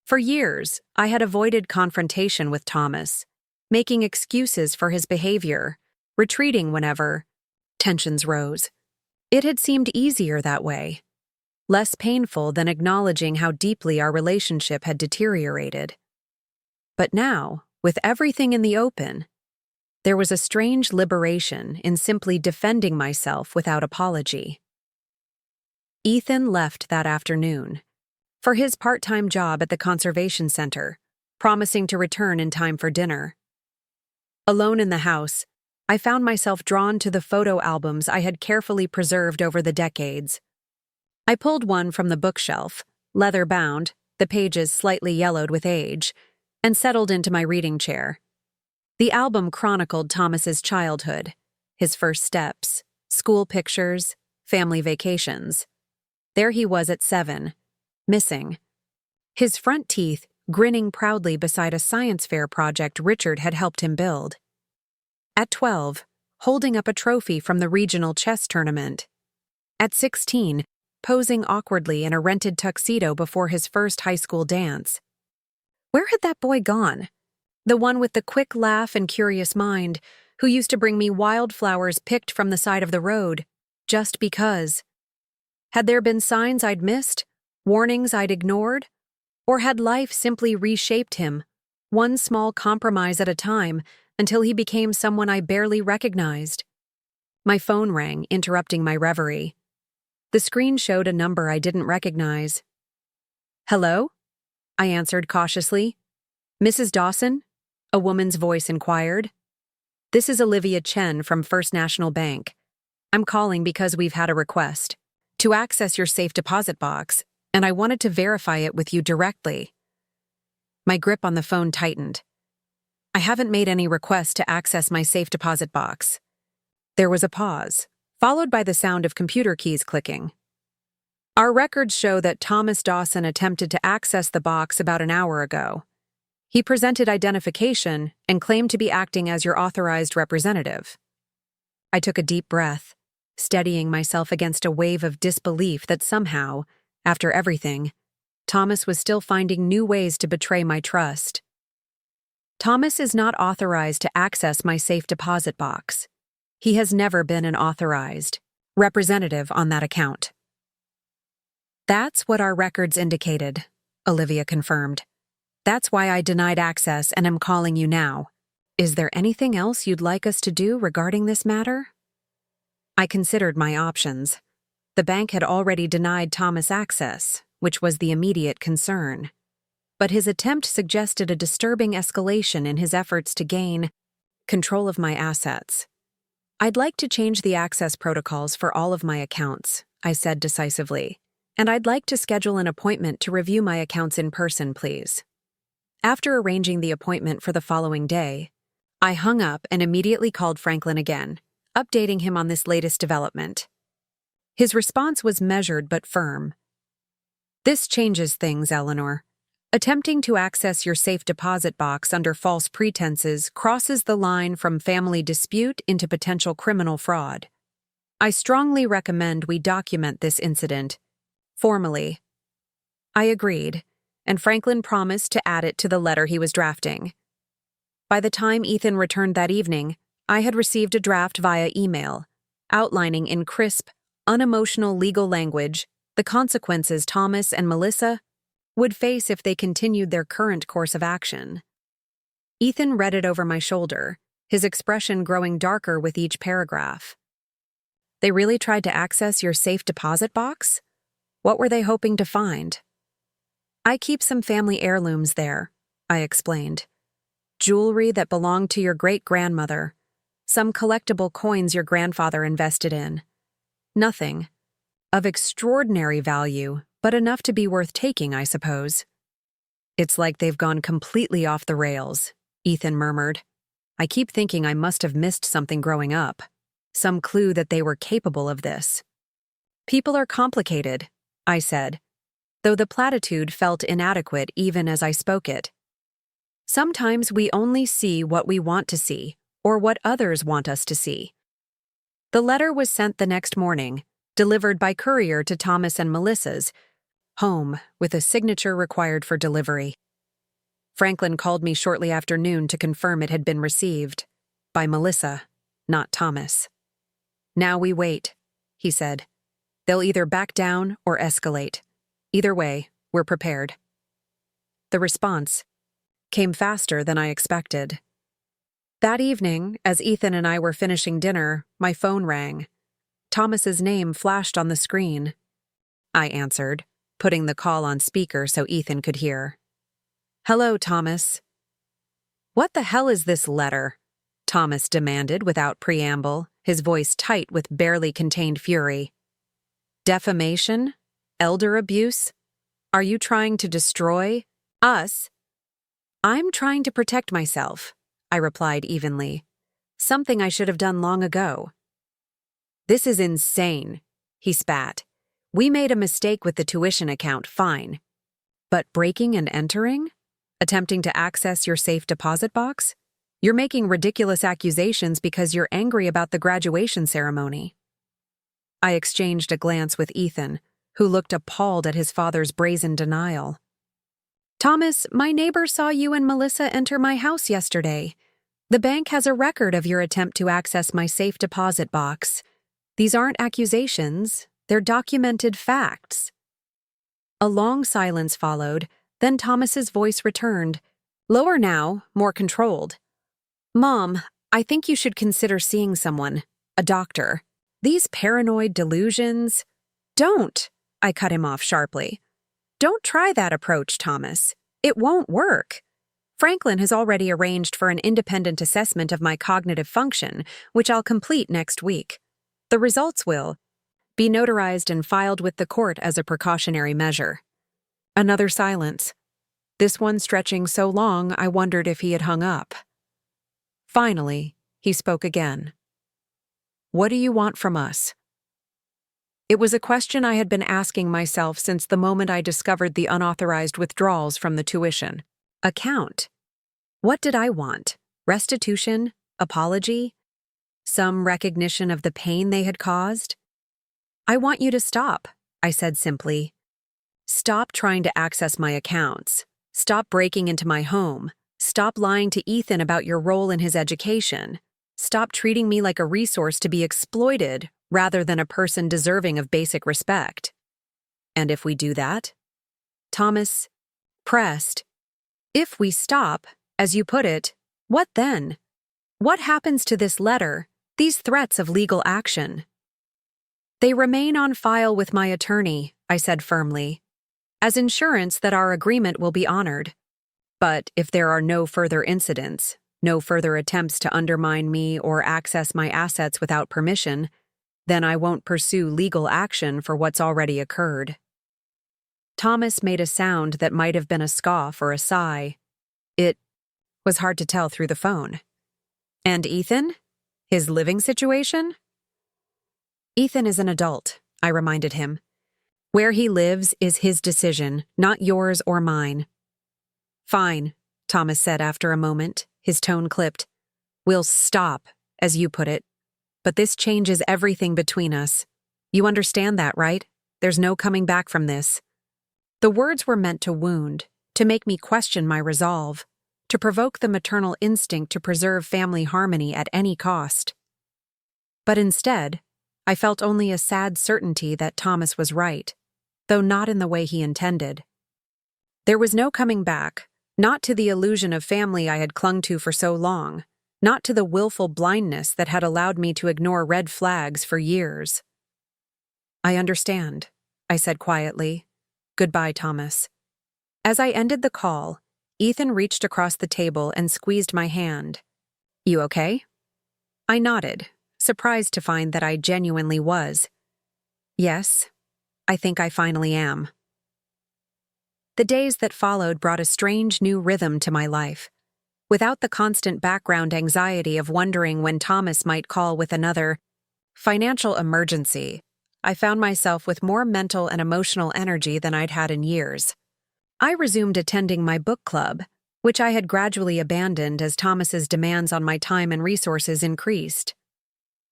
For years, I had avoided confrontation with Thomas, making excuses for his behavior, retreating whenever tensions rose. It had seemed easier that way, less painful than acknowledging how deeply our relationship had deteriorated. But now, with everything in the open, there was a strange liberation in simply defending myself without apology. Ethan left that afternoon for his part-time job at the conservation center, promising to return in time for dinner. Alone in the house, I found myself drawn to the photo albums I had carefully preserved over the decades. I pulled one from the bookshelf, leather-bound, the pages slightly yellowed with age, and settled into my reading chair. The album chronicled Thomas's childhood, his first steps, school pictures, family vacations. There he was at 7, missing. His front teeth grinning proudly beside a science fair project Richard had helped him build. At 12, holding up a trophy from the regional chess tournament. At 16, posing awkwardly in a rented tuxedo before his first high school dance. Where had that boy gone? The one with the quick laugh and curious mind, who used to bring me wildflowers picked from the side of the road, just because. Had there been signs I'd missed, warnings I'd ignored? Or had life simply reshaped him, one small compromise at a time, until he became someone I barely recognized? My phone rang, interrupting my reverie. The screen showed a number I didn't recognize. "Hello?" I answered cautiously. "Mrs. Dawson?" A woman's voice inquired. "This is Olivia Chen from First National Bank. I'm calling because we've had a request to access your safe deposit box, and I wanted to verify it with you directly." My grip on the phone tightened. "I haven't made any request to access my safe deposit box." There was a pause, followed by the sound of computer keys clicking. "Our records show that Thomas Dawson attempted to access the box about an hour ago. He presented identification and claimed to be acting as your authorized representative." I took a deep breath, steadying myself against a wave of disbelief that somehow, after everything, Thomas was still finding new ways to betray my trust. "Thomas is not authorized to access my safe deposit box. He has never been an authorized representative on that account." "That's what our records indicated," Olivia confirmed. "That's why I denied access and am calling you now. Is there anything else you'd like us to do regarding this matter?" I considered my options. The bank had already denied Thomas access, which was the immediate concern. But his attempt suggested a disturbing escalation in his efforts to gain control of my assets. "I'd like to change the access protocols for all of my accounts," I said decisively, "and I'd like to schedule an appointment to review my accounts in person, please." After arranging the appointment for the following day, I hung up and immediately called Franklin again, updating him on this latest development. His response was measured but firm. "This changes things, Eleanor. Attempting to access your safe deposit box under false pretenses crosses the line from family dispute into potential criminal fraud. I strongly recommend we document this incident formally." I agreed, and Franklin promised to add it to the letter he was drafting. By the time Ethan returned that evening, I had received a draft via email, outlining in crisp, unemotional legal language the consequences Thomas and Melissa would face if they continued their current course of action. Ethan read it over my shoulder, his expression growing darker with each paragraph. "They really tried to access your safe deposit box? What were they hoping to find?" "I keep some family heirlooms there. I explained. Jewelry that belonged to your great-grandmother. Some collectible coins your grandfather invested in. Nothing of extraordinary value, but enough to be worth taking, I suppose. It's like they've gone completely off the rails, Ethan murmured. I keep thinking I must have missed something growing up. Some clue that they were capable of this. People are complicated, I said, though the platitude felt inadequate even as I spoke it. Sometimes we only see what we want to see, or what others want us to see. The letter was sent the next morning, delivered by courier to Thomas and Melissa's home, with a signature required for delivery. Franklin called me shortly after noon to confirm it had been received. By Melissa, not Thomas. Now we wait, he said. They'll either back down or escalate. Either way, we're prepared. The response came faster than I expected. That evening, as Ethan and I were finishing dinner, my phone rang. Thomas's name flashed on the screen. I answered, putting the call on speaker so Ethan could hear. Hello, Thomas. What the hell is this letter? Thomas demanded without preamble, his voice tight with barely contained fury. Defamation? Elder abuse? Are you trying to destroy us? I'm trying to protect myself, I replied evenly. Something I should have done long ago. This is insane, he spat. We made a mistake with the tuition account, fine. But breaking and entering? Attempting to access your safe deposit box? You're making ridiculous accusations because you're angry about the graduation ceremony. I exchanged a glance with Ethan, who looked appalled at his father's brazen denial. Thomas, my neighbor saw you and Melissa enter my house yesterday. The bank has a record of your attempt to access my safe deposit box. These aren't accusations, they're documented facts. A long silence followed, then Thomas's voice returned. Lower now, more controlled. Mom, I think you should consider seeing someone, a doctor. These paranoid delusions… Don't, I cut him off sharply. Don't try that approach, Thomas. It won't work. Franklin has already arranged for an independent assessment of my cognitive function, which I'll complete next week. The results will be notarized and filed with the court as a precautionary measure. Another silence. This one stretching so long I wondered if he had hung up. Finally, he spoke again. What do you want from us? It was a question I had been asking myself since the moment I discovered the unauthorized withdrawals from the tuition account. What did I want? Restitution? Apology? Some recognition of the pain they had caused? I want you to stop, I said simply. Stop trying to access my accounts. Stop breaking into my home. Stop lying to Ethan about your role in his education. Stop treating me like a resource to be exploited rather than a person deserving of basic respect. And if we do that? Thomas pressed. If we stop, as you put it, what then? What happens to this letter, these threats of legal action? They remain on file with my attorney, I said firmly, as insurance that our agreement will be honored. But if there are no further incidents, no further attempts to undermine me or access my assets without permission, then I won't pursue legal action for what's already occurred. Thomas made a sound that might have been a scoff or a sigh. It was hard to tell through the phone. And Ethan? His living situation? Ethan is an adult, I reminded him. Where he lives is his decision, not yours or mine. Fine, Thomas said after a moment, his tone clipped. We'll stop, as you put it. But this changes everything between us. You understand that, right? There's no coming back from this. The words were meant to wound, to make me question my resolve, to provoke the maternal instinct to preserve family harmony at any cost. But instead, I felt only a sad certainty that Thomas was right, though not in the way he intended. There was no coming back, not to the illusion of family I had clung to for so long, not to the willful blindness that had allowed me to ignore red flags for years. I understand, I said quietly. Goodbye, Thomas. As I ended the call, Ethan reached across the table and squeezed my hand. "You okay?" I nodded, surprised to find that I genuinely was. "Yes, I think I finally am." The days that followed brought a strange new rhythm to my life. Without the constant background anxiety of wondering when Thomas might call with another financial emergency, I found myself with more mental and emotional energy than I'd had in years. I resumed attending my book club, which I had gradually abandoned as Thomas's demands on my time and resources increased.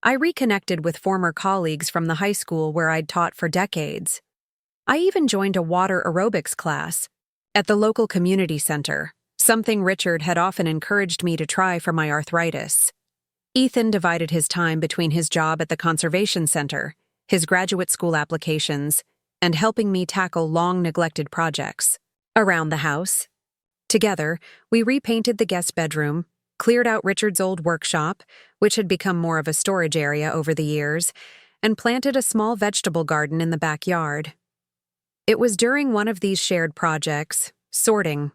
I reconnected with former colleagues from the high school where I'd taught for decades. I even joined a water aerobics class at the local community center, something Richard had often encouraged me to try for my arthritis. Ethan divided his time between his job at the conservation center, his graduate school applications, and helping me tackle long-neglected projects around the house. Together, we repainted the guest bedroom, cleared out Richard's old workshop, which had become more of a storage area over the years, and planted a small vegetable garden in the backyard. It was during one of these shared projects, sorting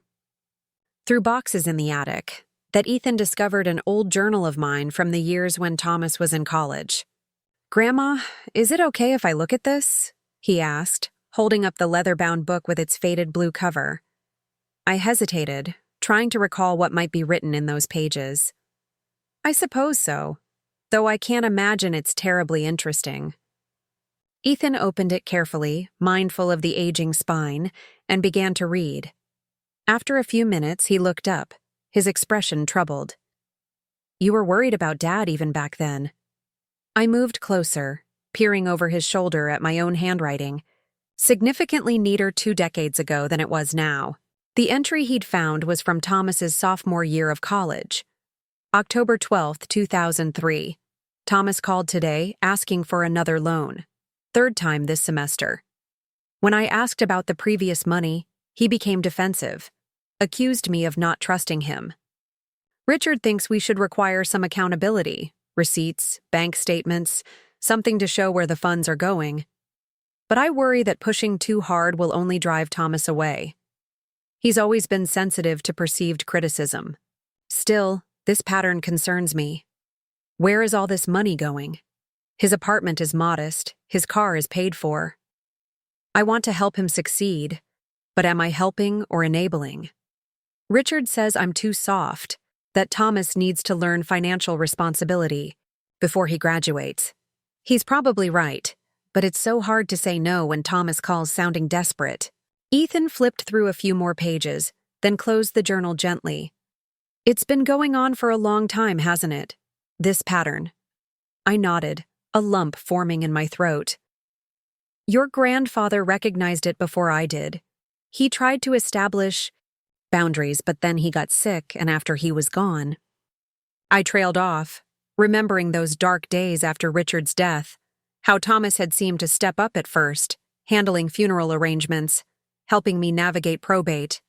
through boxes in the attic, that Ethan discovered an old journal of mine from the years when Thomas was in college. "Grandma, is it okay if I look at this?" he asked, holding up the leather-bound book with its faded blue cover. I hesitated, trying to recall what might be written in those pages. "I suppose so, though I can't imagine it's terribly interesting." Ethan opened it carefully, mindful of the aging spine, and began to read. After a few minutes, he looked up, his expression troubled. "You were worried about Dad even back then." I moved closer, peering over his shoulder at my own handwriting, significantly neater 2 decades ago than it was now. The entry he'd found was from Thomas's sophomore year of college. October 12th, 2003. Thomas called today, asking for another loan. 3rd time this semester. When I asked about the previous money, he became defensive, accused me of not trusting him. "Richard thinks we should require some accountability, receipts, bank statements, something to show where the funds are going. But I worry that pushing too hard will only drive Thomas away. He's always been sensitive to perceived criticism. Still, this pattern concerns me. Where is all this money going? His apartment is modest, his car is paid for. I want to help him succeed, but am I helping or enabling? Richard says I'm too soft, that Thomas needs to learn financial responsibility before he graduates. He's probably right, but it's so hard to say no when Thomas calls sounding desperate." Ethan flipped through a few more pages, then closed the journal gently. "It's been going on for a long time, hasn't it? This pattern." I nodded, a lump forming in my throat. "Your grandfather recognized it before I did. He tried to establish boundaries, but then he got sick, and after he was gone." I trailed off, remembering those dark days after Richard's death, how Thomas had seemed to step up at first, handling funeral arrangements, helping me navigate probate.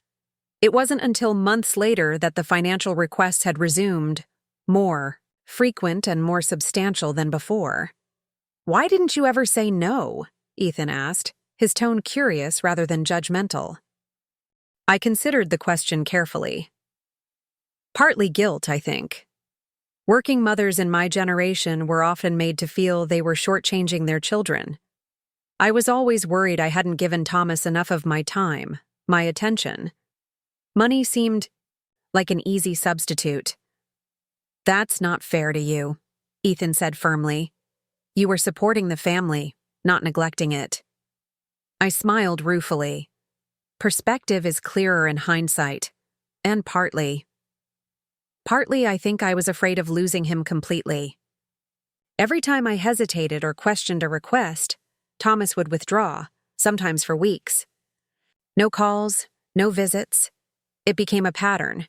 It wasn't until months later that the financial requests had resumed, more frequent and more substantial than before. "Why didn't you ever say no?" Ethan asked, his tone curious rather than judgmental. I considered the question carefully. Partly guilt, I think. Working mothers in my generation were often made to feel they were shortchanging their children. I was always worried I hadn't given Thomas enough of my time, my attention. Money seemed like an easy substitute. "That's not fair to you," Ethan said firmly. "You were supporting the family, not neglecting it." I smiled ruefully. Perspective is clearer in hindsight, and partly, I think I was afraid of losing him completely. Every time I hesitated or questioned a request, Thomas would withdraw, sometimes for weeks. No calls, no visits. It became a pattern.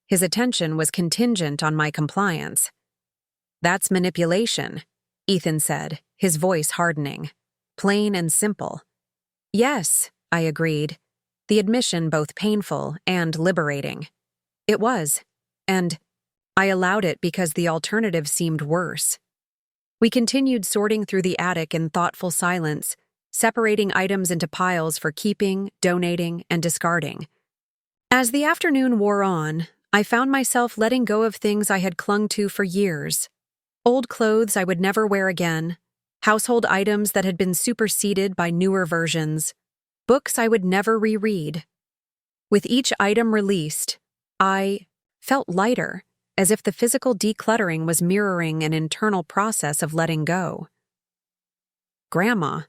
His attention was contingent on my compliance. "That's manipulation," Ethan said, his voice hardening. Plain and simple. "Yes," I agreed, the admission both painful and liberating. It was, and I allowed it because the alternative seemed worse. We continued sorting through the attic in thoughtful silence, separating items into piles for keeping, donating, and discarding. As the afternoon wore on, I found myself letting go of things I had clung to for years. Old clothes I would never wear again, household items that had been superseded by newer versions, books I would never reread. With each item released, I felt lighter, as if the physical decluttering was mirroring an internal process of letting go. "Grandma,"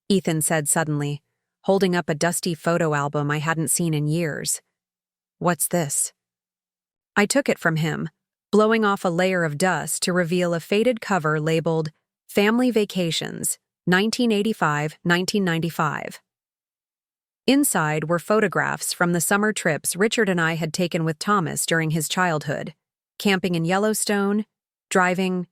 Ethan said suddenly, holding up a dusty photo album I hadn't seen in years. "What's this?" I took it from him, blowing off a layer of dust to reveal a faded cover labeled Family Vacations, 1985-1995. Inside were photographs from the summer trips Richard and I had taken with Thomas during his childhood, camping in Yellowstone, driving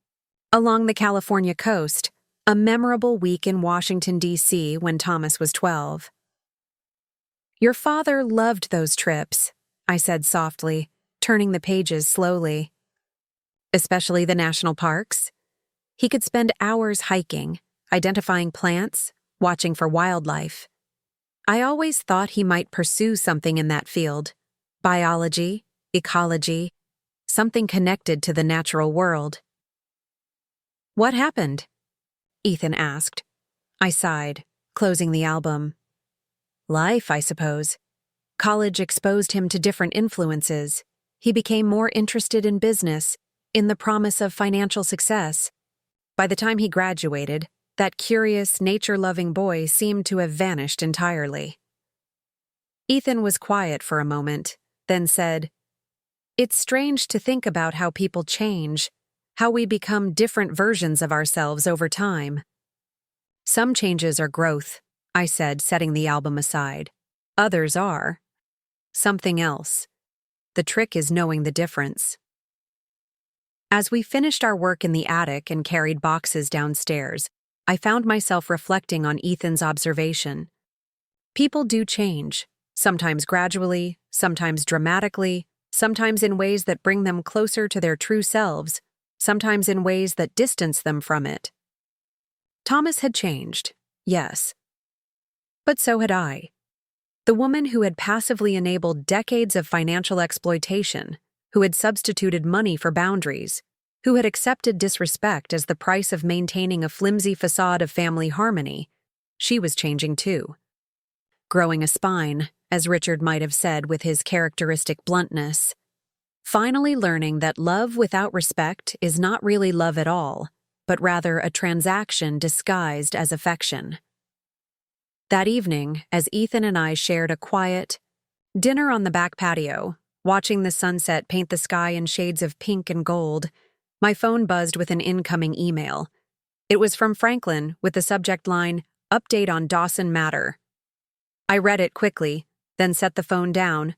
along the California coast, a memorable week in Washington, D.C. when Thomas was 12. "Your father loved those trips," I said softly, turning the pages slowly. "Especially the national parks. He could spend hours hiking, identifying plants, watching for wildlife. I always thought he might pursue something in that field, biology, ecology, something connected to the natural world." "What happened?" Ethan asked. I sighed, closing the album. "Life, I suppose. College exposed him to different influences. He became more interested in business, in the promise of financial success. By the time he graduated, that curious, nature-loving boy seemed to have vanished entirely." Ethan was quiet for a moment, then said, "It's strange to think about how people change, how we become different versions of ourselves over time." "Some changes are growth," I said, setting the album aside. "Others are something else. The trick is knowing the difference." As we finished our work in the attic and carried boxes downstairs, I found myself reflecting on Ethan's observation. People do change, sometimes gradually, sometimes dramatically, sometimes in ways that bring them closer to their true selves, sometimes in ways that distance them from it. Thomas had changed, yes. But so had I. The woman who had passively enabled decades of financial exploitation, who had substituted money for boundaries, who had accepted disrespect as the price of maintaining a flimsy facade of family harmony, she was changing too. Growing a spine, as Richard might have said with his characteristic bluntness. Finally learning that love without respect is not really love at all, but rather a transaction disguised as affection. That evening, as Ethan and I shared a quiet dinner on the back patio, watching the sunset paint the sky in shades of pink and gold, my phone buzzed with an incoming email. It was from Franklin with the subject line, "Update on Dawson Matter." I read it quickly, then set the phone down,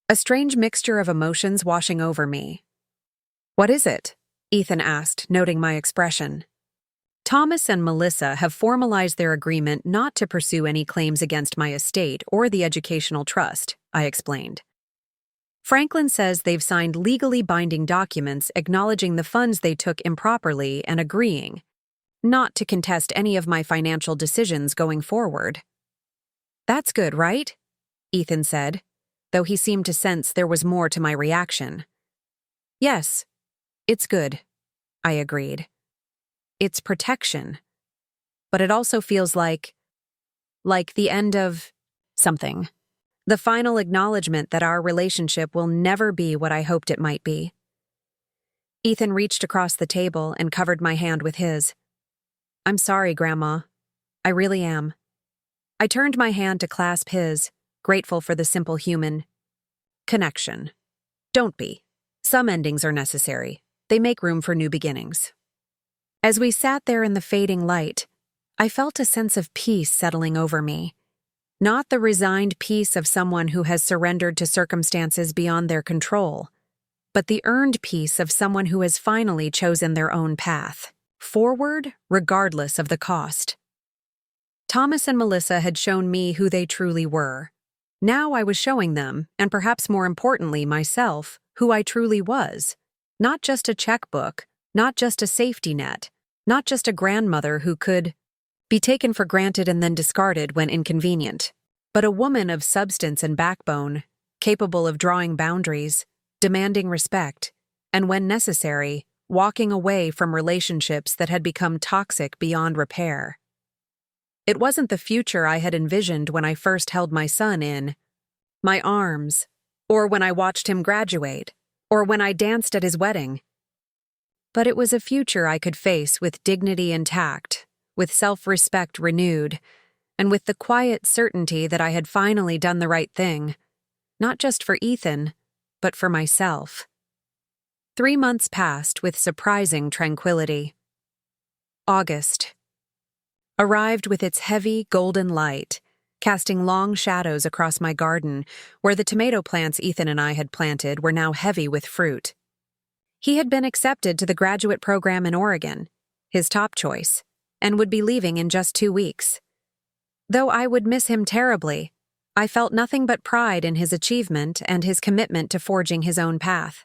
a strange mixture of emotions washing over me. "What is it?" Ethan asked, noting my expression. "Thomas and Melissa have formalized their agreement not to pursue any claims against my estate or the educational trust," I explained. "Franklin says they've signed legally binding documents acknowledging the funds they took improperly and agreeing not to contest any of my financial decisions going forward." "That's good, right?" Ethan said, though he seemed to sense there was more to my reaction. "Yes, it's good," I agreed. "It's protection. But it also feels like the end of something. The final acknowledgement that our relationship will never be what I hoped it might be." Ethan reached across the table and covered my hand with his. "I'm sorry, Grandma. I really am." I turned my hand to clasp his, grateful for the simple human connection. Don't be. Some endings are necessary. They make room for new beginnings. As we sat there in the fading light, I felt a sense of peace settling over me. Not the resigned peace of someone who has surrendered to circumstances beyond their control, but the earned peace of someone who has finally chosen their own path, forward regardless of the cost. Thomas and Melissa had shown me who they truly were. Now I was showing them, and perhaps more importantly myself, who I truly was. Not just a checkbook, not just a safety net, not just a grandmother who could be taken for granted and then discarded when inconvenient, but a woman of substance and backbone, capable of drawing boundaries, demanding respect, and when necessary, walking away from relationships that had become toxic beyond repair. It wasn't the future I had envisioned when I first held my son in my arms, or when I watched him graduate, or when I danced at his wedding. But it was a future I could face with dignity intact, with self-respect renewed, and with the quiet certainty that I had finally done the right thing, not just for Ethan, but for myself. 3 months passed with surprising tranquility. August arrived with its heavy golden light, casting long shadows across my garden, where the tomato plants Ethan and I had planted were now heavy with fruit. He had been accepted to the graduate program in Oregon, his top choice, and would be leaving in just 2 weeks. Though I would miss him terribly, I felt nothing but pride in his achievement and his commitment to forging his own path.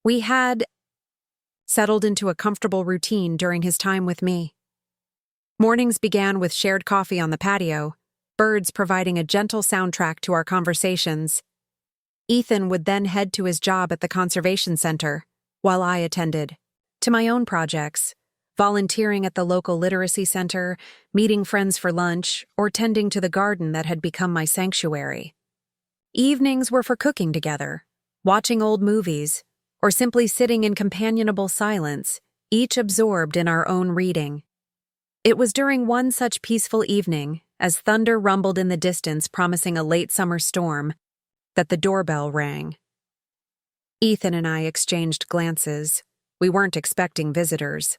We had settled into a comfortable routine during his time with me. Mornings began with shared coffee on the patio, birds providing a gentle soundtrack to our conversations. Ethan would then head to his job at the conservation center, while I attended to my own projects, volunteering at the local literacy center, meeting friends for lunch, or tending to the garden that had become my sanctuary. Evenings were for cooking together, watching old movies, or simply sitting in companionable silence, each absorbed in our own reading. It was during one such peaceful evening, as thunder rumbled in the distance promising a late summer storm, that the doorbell rang. Ethan and I exchanged glances. We weren't expecting visitors.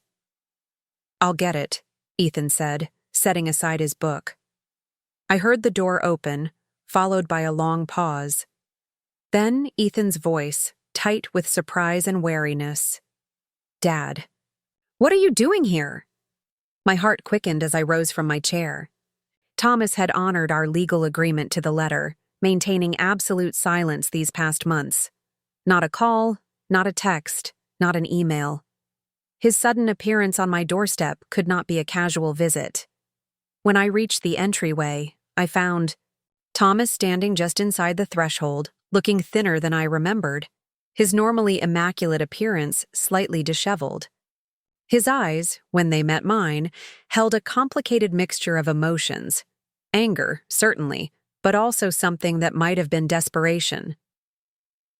"I'll get it," Ethan said, setting aside his book. I heard the door open, followed by a long pause. Then Ethan's voice, tight with surprise and wariness. "Dad, what are you doing here?" My heart quickened as I rose from my chair. Thomas had honored our legal agreement to the letter, maintaining absolute silence these past months. Not a call, not a text, not an email. His sudden appearance on my doorstep could not be a casual visit. When I reached the entryway, I found Thomas standing just inside the threshold, looking thinner than I remembered, his normally immaculate appearance slightly disheveled. His eyes, when they met mine, held a complicated mixture of emotions. Anger, certainly, but also something that might have been desperation.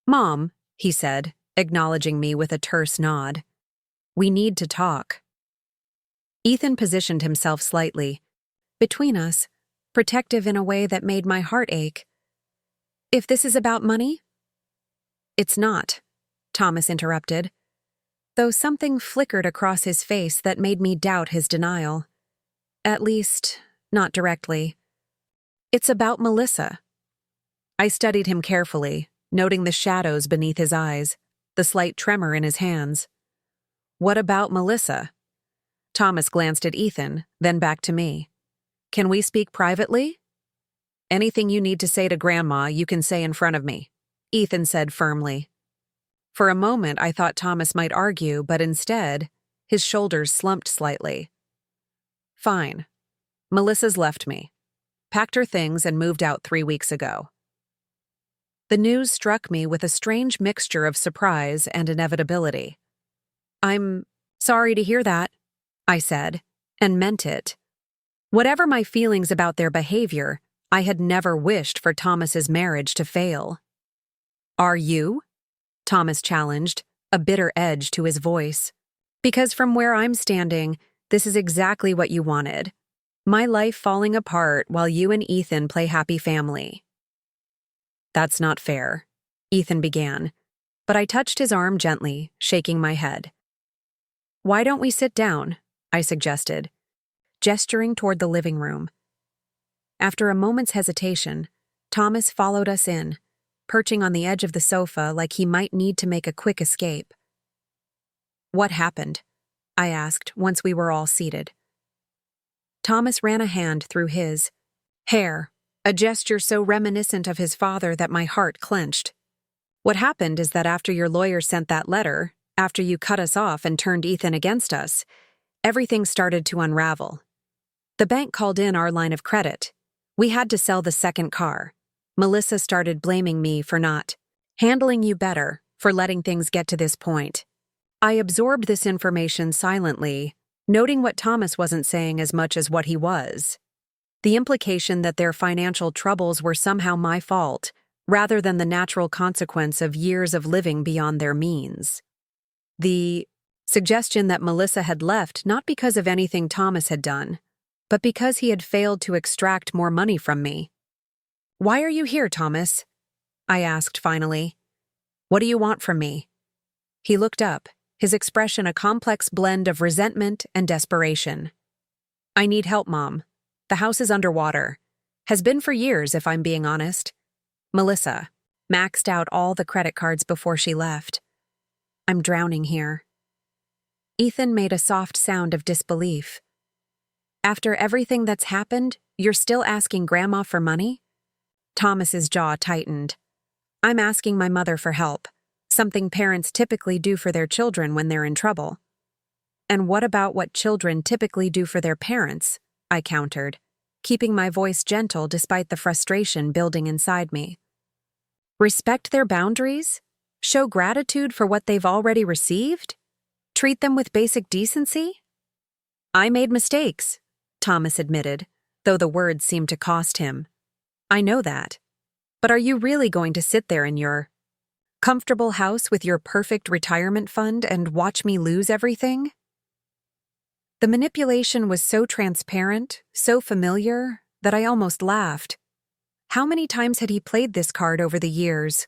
"Mom," he said, acknowledging me with a terse nod. "We need to talk." Ethan positioned himself slightly, between us, protective in a way that made my heart ache. "If this is about money?" "It's not," Thomas interrupted, though something flickered across his face that made me doubt his denial. At least, not directly. "It's about Melissa." I studied him carefully, noting the shadows beneath his eyes, the slight tremor in his hands. "What about Melissa?" Thomas glanced at Ethan, then back to me. "Can we speak privately?" "Anything you need to say to Grandma, you can say in front of me," Ethan said firmly. For a moment, I thought Thomas might argue, but instead, his shoulders slumped slightly. "Fine. Melissa's left me. Packed her things and moved out 3 weeks ago." The news struck me with a strange mixture of surprise and inevitability. "I'm sorry to hear that," I said, and meant it. Whatever my feelings about their behavior, I had never wished for Thomas's marriage to fail. "Are you?" Thomas challenged, a bitter edge to his voice. "Because from where I'm standing, this is exactly what you wanted. My life falling apart while you and Ethan play happy family." "That's not fair," Ethan began, but I touched his arm gently, shaking my head. "Why don't we sit down?" I suggested, gesturing toward the living room. After a moment's hesitation, Thomas followed us in, perching on the edge of the sofa like he might need to make a quick escape. "What happened?" I asked once we were all seated. Thomas ran a hand through his hair, a gesture so reminiscent of his father that my heart clenched. "What happened is that after your lawyer sent that letter, after you cut us off and turned Ethan against us, everything started to unravel. The bank called in our line of credit. We had to sell the second car. Melissa started blaming me for not handling you better, for letting things get to this point. I absorbed this information silently, noting what Thomas wasn't saying as much as what he was. The implication that their financial troubles were somehow my fault, rather than the natural consequence of years of living beyond their means. The suggestion that Melissa had left not because of anything Thomas had done, but because he had failed to extract more money from me. "Why are you here, Thomas?" I asked finally. "What do you want from me?" He looked up, his expression a complex blend of resentment and desperation. "I need help, Mom. The house is underwater. Has been for years, if I'm being honest. Melissa maxed out all the credit cards before she left. I'm drowning here." Ethan made a soft sound of disbelief. "After everything that's happened, you're still asking Grandma for money?" Thomas's jaw tightened. "I'm asking my mother for help, something parents typically do for their children when they're in trouble." "And what about what children typically do for their parents?" I countered, keeping my voice gentle despite the frustration building inside me. "Respect their boundaries? Show gratitude for what they've already received? Treat them with basic decency?" "I made mistakes," Thomas admitted, though the words seemed to cost him. "I know that. But are you really going to sit there in your comfortable house with your perfect retirement fund and watch me lose everything?" The manipulation was so transparent, so familiar, that I almost laughed. How many times had he played this card over the years?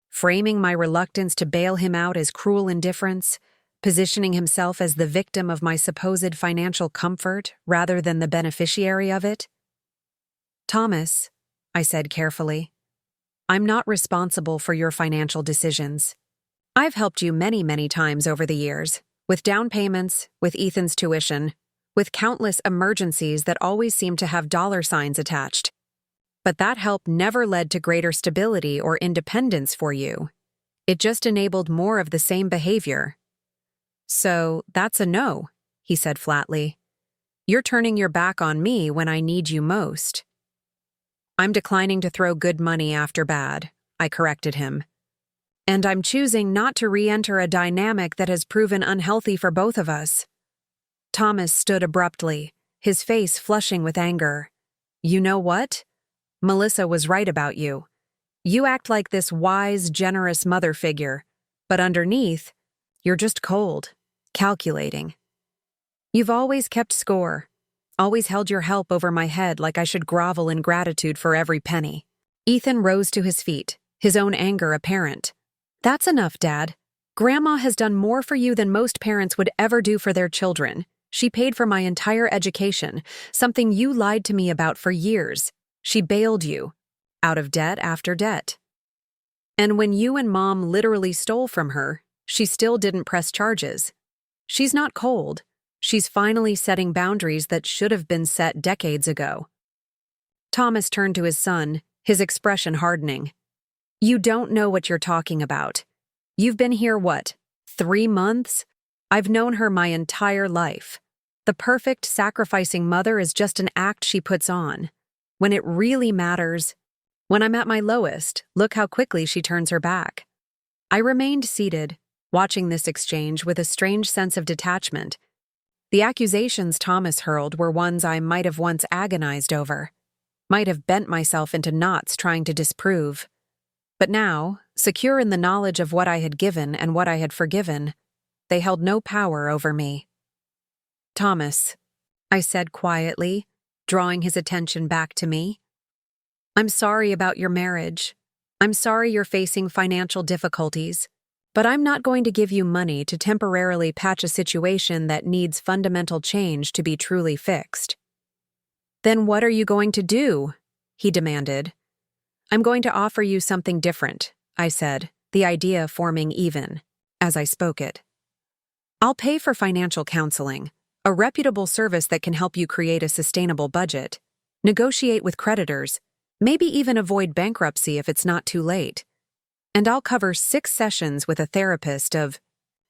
Framing my reluctance to bail him out as cruel indifference, positioning himself as the victim of my supposed financial comfort rather than the beneficiary of it. "Thomas," I said carefully, "I'm not responsible for your financial decisions. I've helped you many, many times over the years, with down payments, with Ethan's tuition, with countless emergencies that always seem to have dollar signs attached. But that help never led to greater stability or independence for you. It just enabled more of the same behavior." "So that's a no," he said flatly. "You're turning your back on me when I need you most." "I'm declining to throw good money after bad," I corrected him. "And I'm choosing not to re-enter a dynamic that has proven unhealthy for both of us." Thomas stood abruptly, his face flushing with anger. "You know what? Melissa was right about you. You act like this wise, generous mother figure, but underneath, you're just cold, calculating. You've always kept score, always held your help over my head like I should grovel in gratitude for every penny." Ethan rose to his feet, his own anger apparent. "That's enough, Dad. Grandma has done more for you than most parents would ever do for their children. She paid for my entire education, something you lied to me about for years. She bailed you, out of debt after debt. And when you and Mom literally stole from her, she still didn't press charges. She's not cold. She's finally setting boundaries that should have been set decades ago." Thomas turned to his son, his expression hardening. "You don't know what you're talking about. You've been here, 3 months? I've known her my entire life. The perfect sacrificing mother is just an act she puts on. When it really matters, when I'm at my lowest, look how quickly she turns her back." I remained seated, watching this exchange with a strange sense of detachment. The accusations Thomas hurled were ones I might have once agonized over, might have bent myself into knots trying to disprove. But now, secure in the knowledge of what I had given and what I had forgiven, they held no power over me. "Thomas," I said quietly, drawing his attention back to me, "I'm sorry about your marriage. I'm sorry you're facing financial difficulties, but I'm not going to give you money to temporarily patch a situation that needs fundamental change to be truly fixed." "Then what are you going to do?" he demanded. "I'm going to offer you something different," I said, the idea forming even as I spoke it. "I'll pay for financial counseling, a reputable service that can help you create a sustainable budget, negotiate with creditors, maybe even avoid bankruptcy if it's not too late. And I'll cover 6 sessions with a therapist of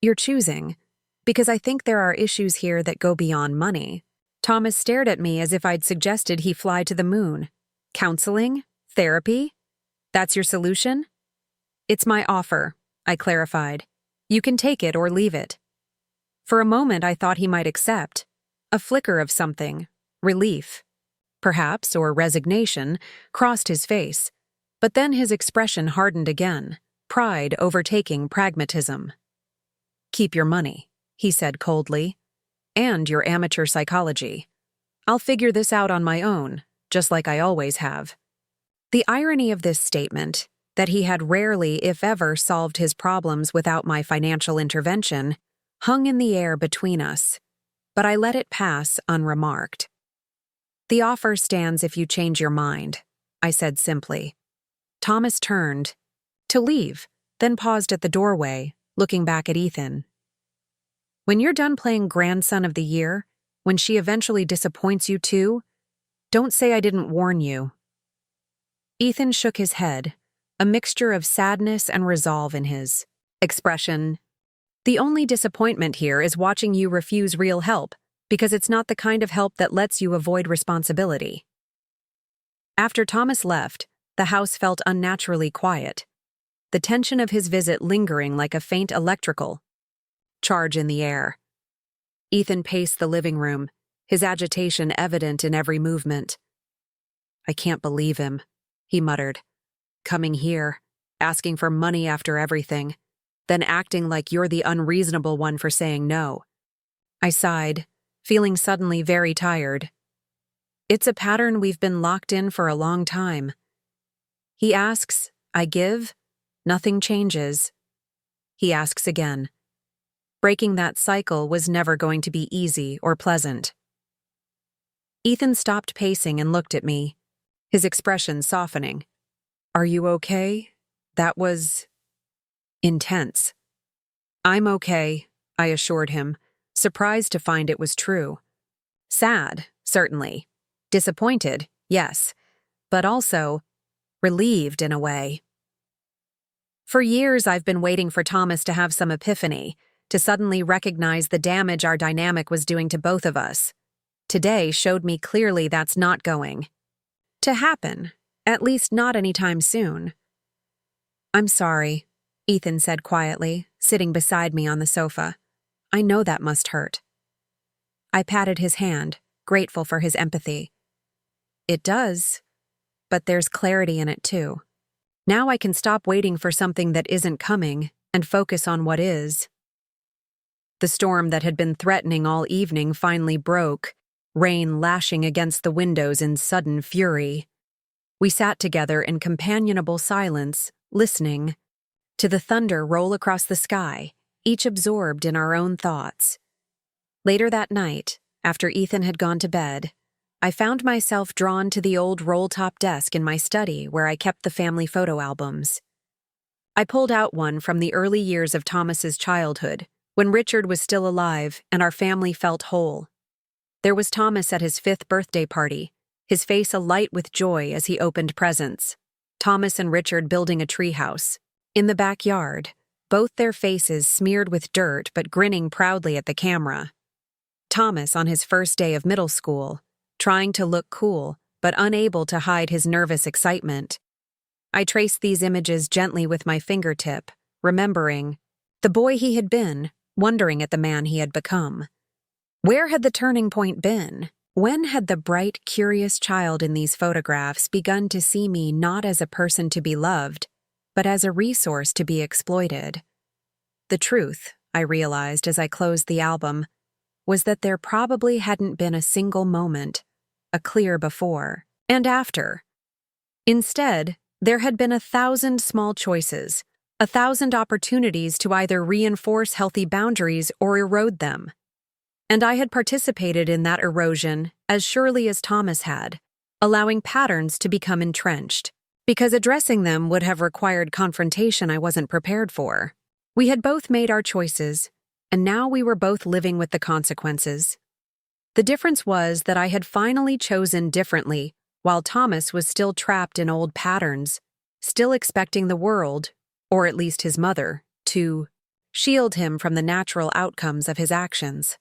your choosing, because I think there are issues here that go beyond money." Thomas stared at me as if I'd suggested he fly to the moon. "Counseling? Therapy? That's your solution? It's my offer, I clarified. You can take it or leave it. For a moment, I thought he might accept. A flicker of something, relief, perhaps, or resignation, crossed his face. But then his expression hardened again, pride overtaking pragmatism. Keep your money, he said coldly, and your amateur psychology. I'll figure this out on my own, just like I always have. The irony of this statement, that he had rarely, if ever, solved his problems without my financial intervention, hung in the air between us, but I let it pass unremarked. The offer stands if you change your mind, I said simply. Thomas turned to leave, then paused at the doorway, looking back at Ethan. When you're done playing grandson of the year, when she eventually disappoints you too, don't say I didn't warn you. Ethan shook his head, a mixture of sadness and resolve in his expression. The only disappointment here is watching you refuse real help, because it's not the kind of help that lets you avoid responsibility. After Thomas left, the house felt unnaturally quiet, the tension of his visit lingering like a faint electrical charge in the air. Ethan paced the living room, his agitation evident in every movement. I can't believe him, he muttered. Coming here, asking for money after everything, then acting like you're the unreasonable one for saying no. I sighed, feeling suddenly very tired. It's a pattern we've been locked in for a long time. He asks, I give, nothing changes. He asks again. Breaking that cycle was never going to be easy or pleasant. Ethan stopped pacing and looked at me, his expression softening. Are you okay? That was intense. I'm okay, I assured him, surprised to find it was true. Sad, certainly. Disappointed, yes, but also relieved in a way. For years I've been waiting for Thomas to have some epiphany, to suddenly recognize the damage our dynamic was doing to both of us. Today showed me clearly that's not going to happen, at least not anytime soon. I'm sorry, Ethan said quietly, sitting beside me on the sofa. I know that must hurt. I patted his hand, grateful for his empathy. It does, but there's clarity in it too. Now I can stop waiting for something that isn't coming and focus on what is. The storm that had been threatening all evening finally broke, rain lashing against the windows in sudden fury. We sat together in companionable silence, listening to the thunder roll across the sky, each absorbed in our own thoughts. Later that night, after Ethan had gone to bed, I found myself drawn to the old roll-top desk in my study where I kept the family photo albums. I pulled out one from the early years of Thomas's childhood, when Richard was still alive and our family felt whole. There was Thomas at his 5th birthday party, his face alight with joy as he opened presents. Thomas and Richard building a treehouse. In the backyard, both their faces smeared with dirt but grinning proudly at the camera. Thomas on his first day of middle school, trying to look cool but unable to hide his nervous excitement. I traced these images gently with my fingertip, remembering the boy he had been, wondering at the man he had become. Where had the turning point been? When had the bright, curious child in these photographs begun to see me not as a person to be loved, but as a resource to be exploited? The truth, I realized as I closed the album, was that there probably hadn't been a single moment, a clear before and after. Instead, there had been 1,000 small choices, 1,000 opportunities to either reinforce healthy boundaries or erode them. And I had participated in that erosion as surely as Thomas had, allowing patterns to become entrenched, because addressing them would have required confrontation I wasn't prepared for. We had both made our choices, and now we were both living with the consequences. The difference was that I had finally chosen differently, while Thomas was still trapped in old patterns, still expecting the world, or at least his mother, to shield him from the natural outcomes of his actions.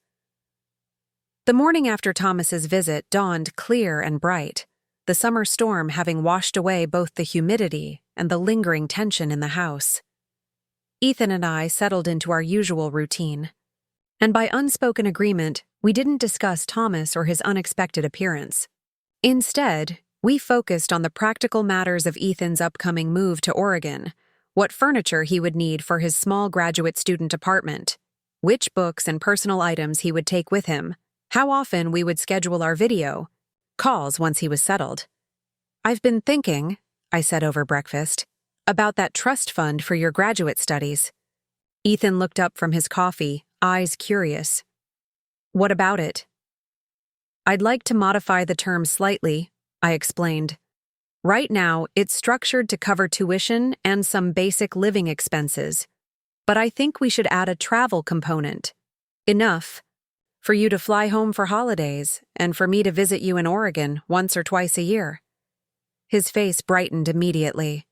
The morning after Thomas's visit dawned clear and bright. the summer storm having washed away both the humidity and the lingering tension in the house. Ethan and I settled into our usual routine, and by unspoken agreement, we didn't discuss Thomas or his unexpected appearance. Instead, we focused on the practical matters of Ethan's upcoming move to Oregon, what furniture he would need for his small graduate student apartment, which books and personal items he would take with him, how often we would schedule our video calls once he was settled. "I've been thinking," I said over breakfast, "about that trust fund for your graduate studies." Ethan looked up from his coffee, eyes curious. "What about it?" "I'd like to modify the term slightly," I explained. "Right now, it's structured to cover tuition and some basic living expenses, but I think we should add a travel component. Enough for you to fly home for holidays and for me to visit you in Oregon once or twice a year." His face brightened immediately.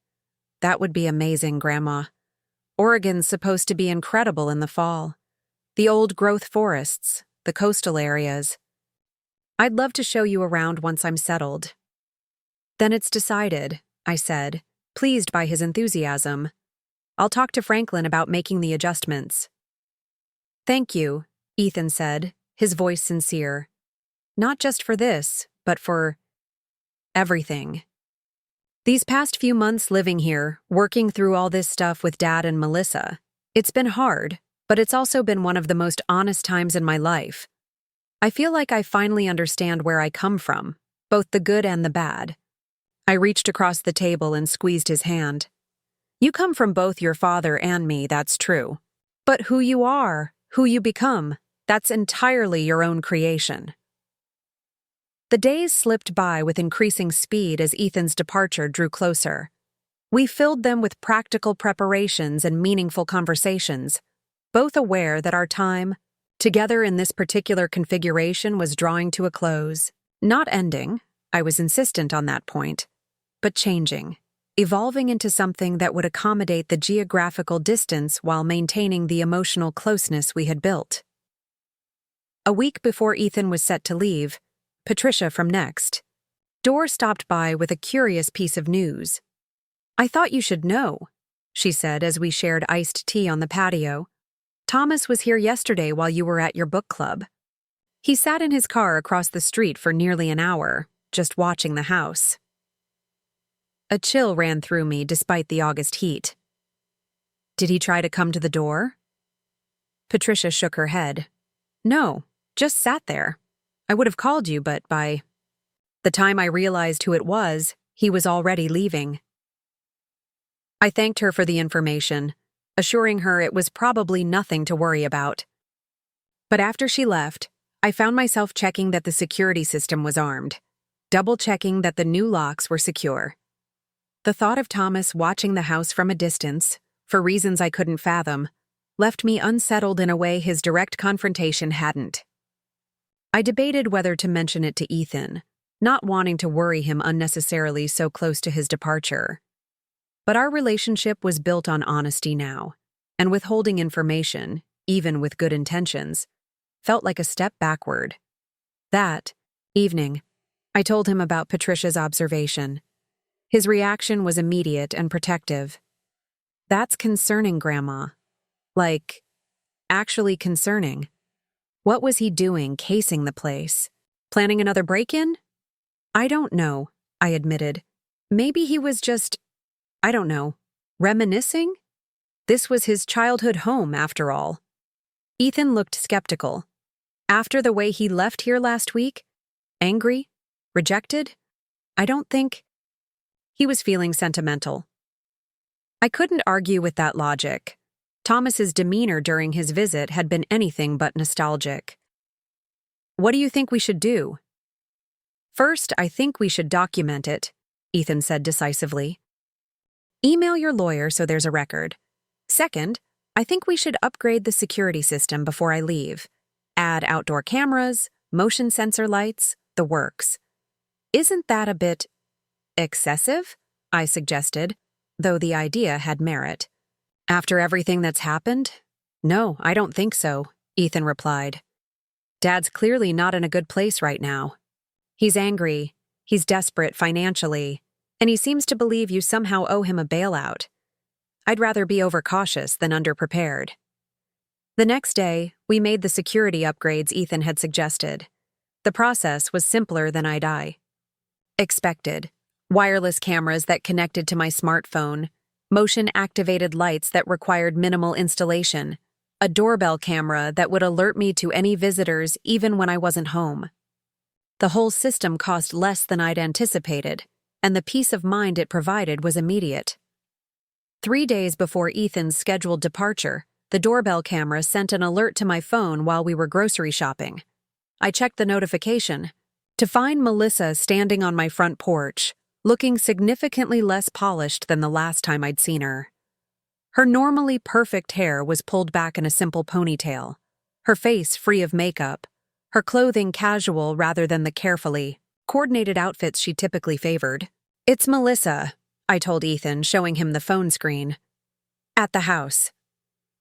"That would be amazing, Grandma. Oregon's supposed to be incredible in the fall. The old-growth forests, the coastal areas. I'd love to show you around once I'm settled." "Then it's decided," I said, pleased by his enthusiasm. "I'll talk to Franklin about making the adjustments." "Thank you," Ethan said, his voice sincere. "Not just for this, but for everything. These past few months living here, working through all this stuff with Dad and Melissa, it's been hard, but it's also been one of the most honest times in my life. I feel like I finally understand where I come from, both the good and the bad." I reached across the table and squeezed his hand. "You come from both your father and me, that's true. But who you are, who you become, that's entirely your own creation." The days slipped by with increasing speed as Ethan's departure drew closer. We filled them with practical preparations and meaningful conversations, both aware that our time together in this particular configuration was drawing to a close. Not ending, I was insistent on that point, but changing, evolving into something that would accommodate the geographical distance while maintaining the emotional closeness we had built. A week before Ethan was set to leave, Patricia from Next Door stopped by with a curious piece of news. "I thought you should know," she said as we shared iced tea on the patio. "Thomas was here yesterday while you were at your book club. He sat in his car across the street for nearly an hour, just watching the house." A chill ran through me despite the August heat. "Did he try to come to the door?" Patricia shook her head. "No, just sat there. I would have called you, but by the time I realized who it was, he was already leaving." I thanked her for the information, assuring her it was probably nothing to worry about. But after she left, I found myself checking that the security system was armed, double-checking that the new locks were secure. The thought of Thomas watching the house from a distance, for reasons I couldn't fathom, left me unsettled in a way his direct confrontation hadn't. I debated whether to mention it to Ethan, not wanting to worry him unnecessarily so close to his departure. But our relationship was built on honesty now, and withholding information, even with good intentions, felt like a step backward. That evening, I told him about Patricia's observation. His reaction was immediate and protective. "That's concerning, Grandma. Like, actually concerning. What was he doing, casing the place? Planning another break-in?" "I don't know," I admitted. "Maybe he was just, I don't know, reminiscing? This was his childhood home, after all." Ethan looked skeptical. "After the way he left here last week? Angry? Rejected? I don't think—" He was feeling sentimental. I couldn't argue with that logic. Thomas's demeanor during his visit had been anything but nostalgic. "What do you think we should do?" "First, I think we should document it," Ethan said decisively. "Email your lawyer so there's a record. Second, I think we should upgrade the security system before I leave. Add outdoor cameras, motion sensor lights, the works. Isn't that a bit excessive?" I suggested, though the idea had merit. "After everything that's happened? No, I don't think so," Ethan replied. "Dad's clearly not in a good place right now. He's angry, He's desperate financially, and he seems to believe you somehow owe him a bailout. I'd rather be overcautious than underprepared. The next day, we made the security upgrades Ethan had suggested. The process was simpler than I'd expected. Wireless cameras that connected to my smartphone, motion-activated lights that required minimal installation, a doorbell camera that would alert me to any visitors even when I wasn't home. The whole system cost less than I'd anticipated, and the peace of mind it provided was immediate. 3 days before Ethan's scheduled departure, the doorbell camera sent an alert to my phone while we were grocery shopping. I checked the notification to find Melissa standing on my front porch, looking significantly less polished than the last time I'd seen her. Her normally perfect hair was pulled back in a simple ponytail, her face free of makeup, her clothing casual rather than the carefully coordinated outfits she typically favored. "It's Melissa," I told Ethan, showing him the phone screen. "At the house."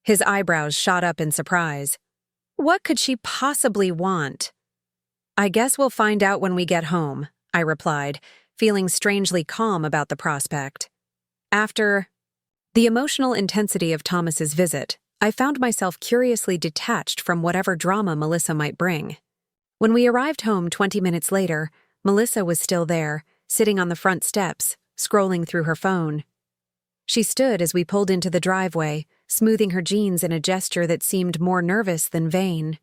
His eyebrows shot up in surprise. "What could she possibly want?" "I guess we'll find out when we get home," I replied, feeling strangely calm about the prospect. After the emotional intensity of Thomas's visit, I found myself curiously detached from whatever drama Melissa might bring. When we arrived home 20 minutes later, Melissa was still there, sitting on the front steps, scrolling through her phone. She stood as we pulled into the driveway, smoothing her jeans in a gesture that seemed more nervous than vain.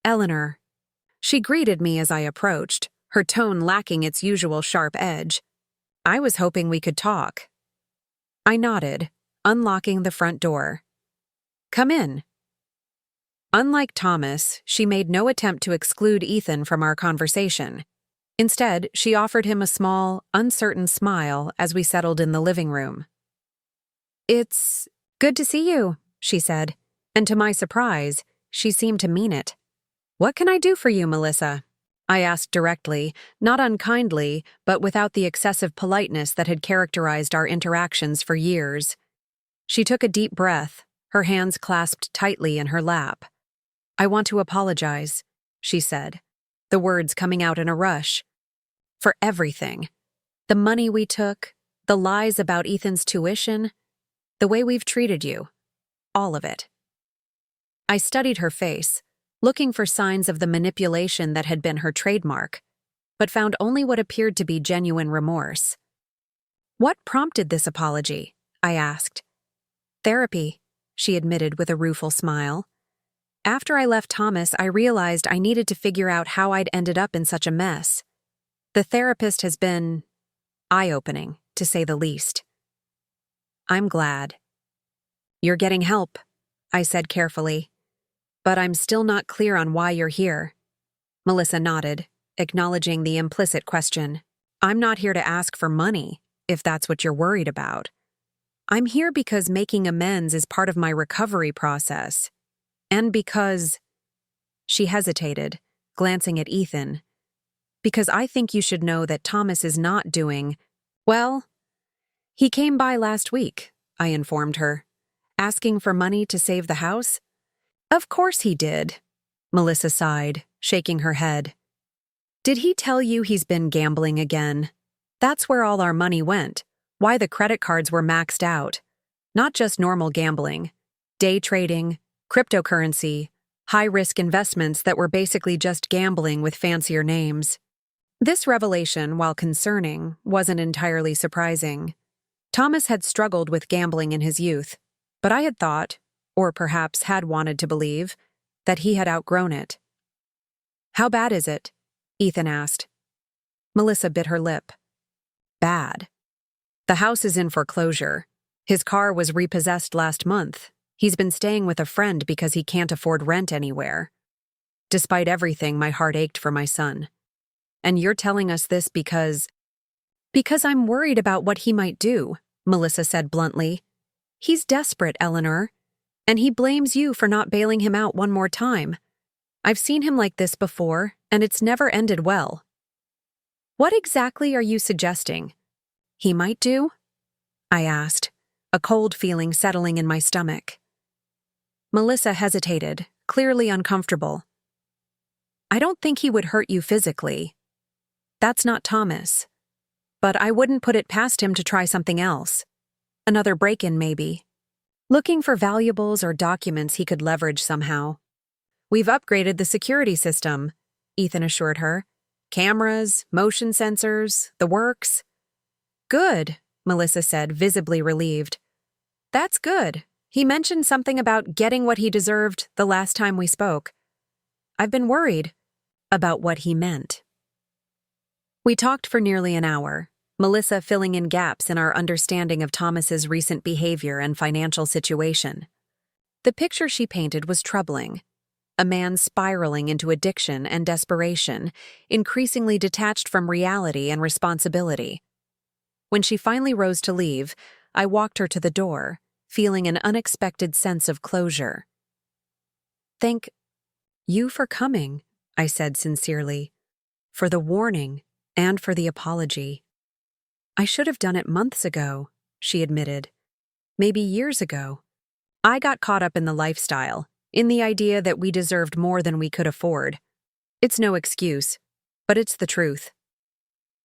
"Eleanor." She greeted me as I approached, her tone lacking its usual sharp edge. "I was hoping we could talk." I nodded, unlocking the front door. "Come in." Unlike Thomas, she made no attempt to exclude Ethan from our conversation. Instead, she offered him a small, uncertain smile as we settled in the living room. "It's good to see you," she said, and to my surprise, she seemed to mean it. "What can I do for you, Melissa?" I asked directly, not unkindly, but without the excessive politeness that had characterized our interactions for years. She took a deep breath, her hands clasped tightly in her lap. "I want to apologize," she said, the words coming out in a rush. "For everything. The money we took, the lies about Ethan's tuition, the way we've treated you. All of it." I studied her face, looking for signs of the manipulation that had been her trademark, but found only what appeared to be genuine remorse. "What prompted this apology?" I asked. "Therapy," she admitted with a rueful smile. "After I left Thomas, I realized I needed to figure out how I'd ended up in such a mess. The therapist has been eye-opening, to say the least." "I'm glad." "You're getting help," I said carefully. "But I'm still not clear on why you're here." Melissa nodded, acknowledging the implicit question. "I'm not here to ask for money, if that's what you're worried about. I'm here because making amends is part of my recovery process. And because—" She hesitated, glancing at Ethan. "Because I think you should know that Thomas is not doing— Well, he came by last week," I informed her. "Asking for money to save the house?" "Of course he did," Melissa sighed, shaking her head. "Did he tell you he's been gambling again? That's where all our money went, why the credit cards were maxed out. Not just normal gambling. Day trading, cryptocurrency, high-risk investments that were basically just gambling with fancier names." This revelation, while concerning, wasn't entirely surprising. Thomas had struggled with gambling in his youth, but I had thought, or perhaps had wanted to believe, that he had outgrown it. "How bad is it?" Ethan asked. Melissa bit her lip. "Bad. The house is in foreclosure. His car was repossessed last month. He's been staying with a friend because he can't afford rent anywhere. Despite everything, my heart ached for my son. And you're telling us this because—" "Because I'm worried about what he might do," Melissa said bluntly. "He's desperate, Eleanor. And he blames you for not bailing him out one more time. I've seen him like this before, and it's never ended well." "What exactly are you suggesting he might do?" I asked, a cold feeling settling in my stomach. Melissa hesitated, clearly uncomfortable. "I don't think he would hurt you physically." That's not Thomas. But I wouldn't put it past him to try something else. Another break-in, maybe. Looking for valuables or documents he could leverage somehow. We've upgraded the security system, Ethan assured her. Cameras, motion sensors, the works. Good, Melissa said, visibly relieved. That's good. He mentioned something about getting what he deserved the last time we spoke. I've been worried about what he meant. We talked for nearly an hour, Melissa filling in gaps in our understanding of Thomas's recent behavior and financial situation. The picture she painted was troubling. A man spiraling into addiction and desperation, increasingly detached from reality and responsibility. When she finally rose to leave, I walked her to the door, feeling an unexpected sense of closure. Thank you for coming, I said sincerely, for the warning and for the apology. I should have done it months ago, she admitted. Maybe years ago. I got caught up in the lifestyle, in the idea that we deserved more than we could afford. It's no excuse, but it's the truth.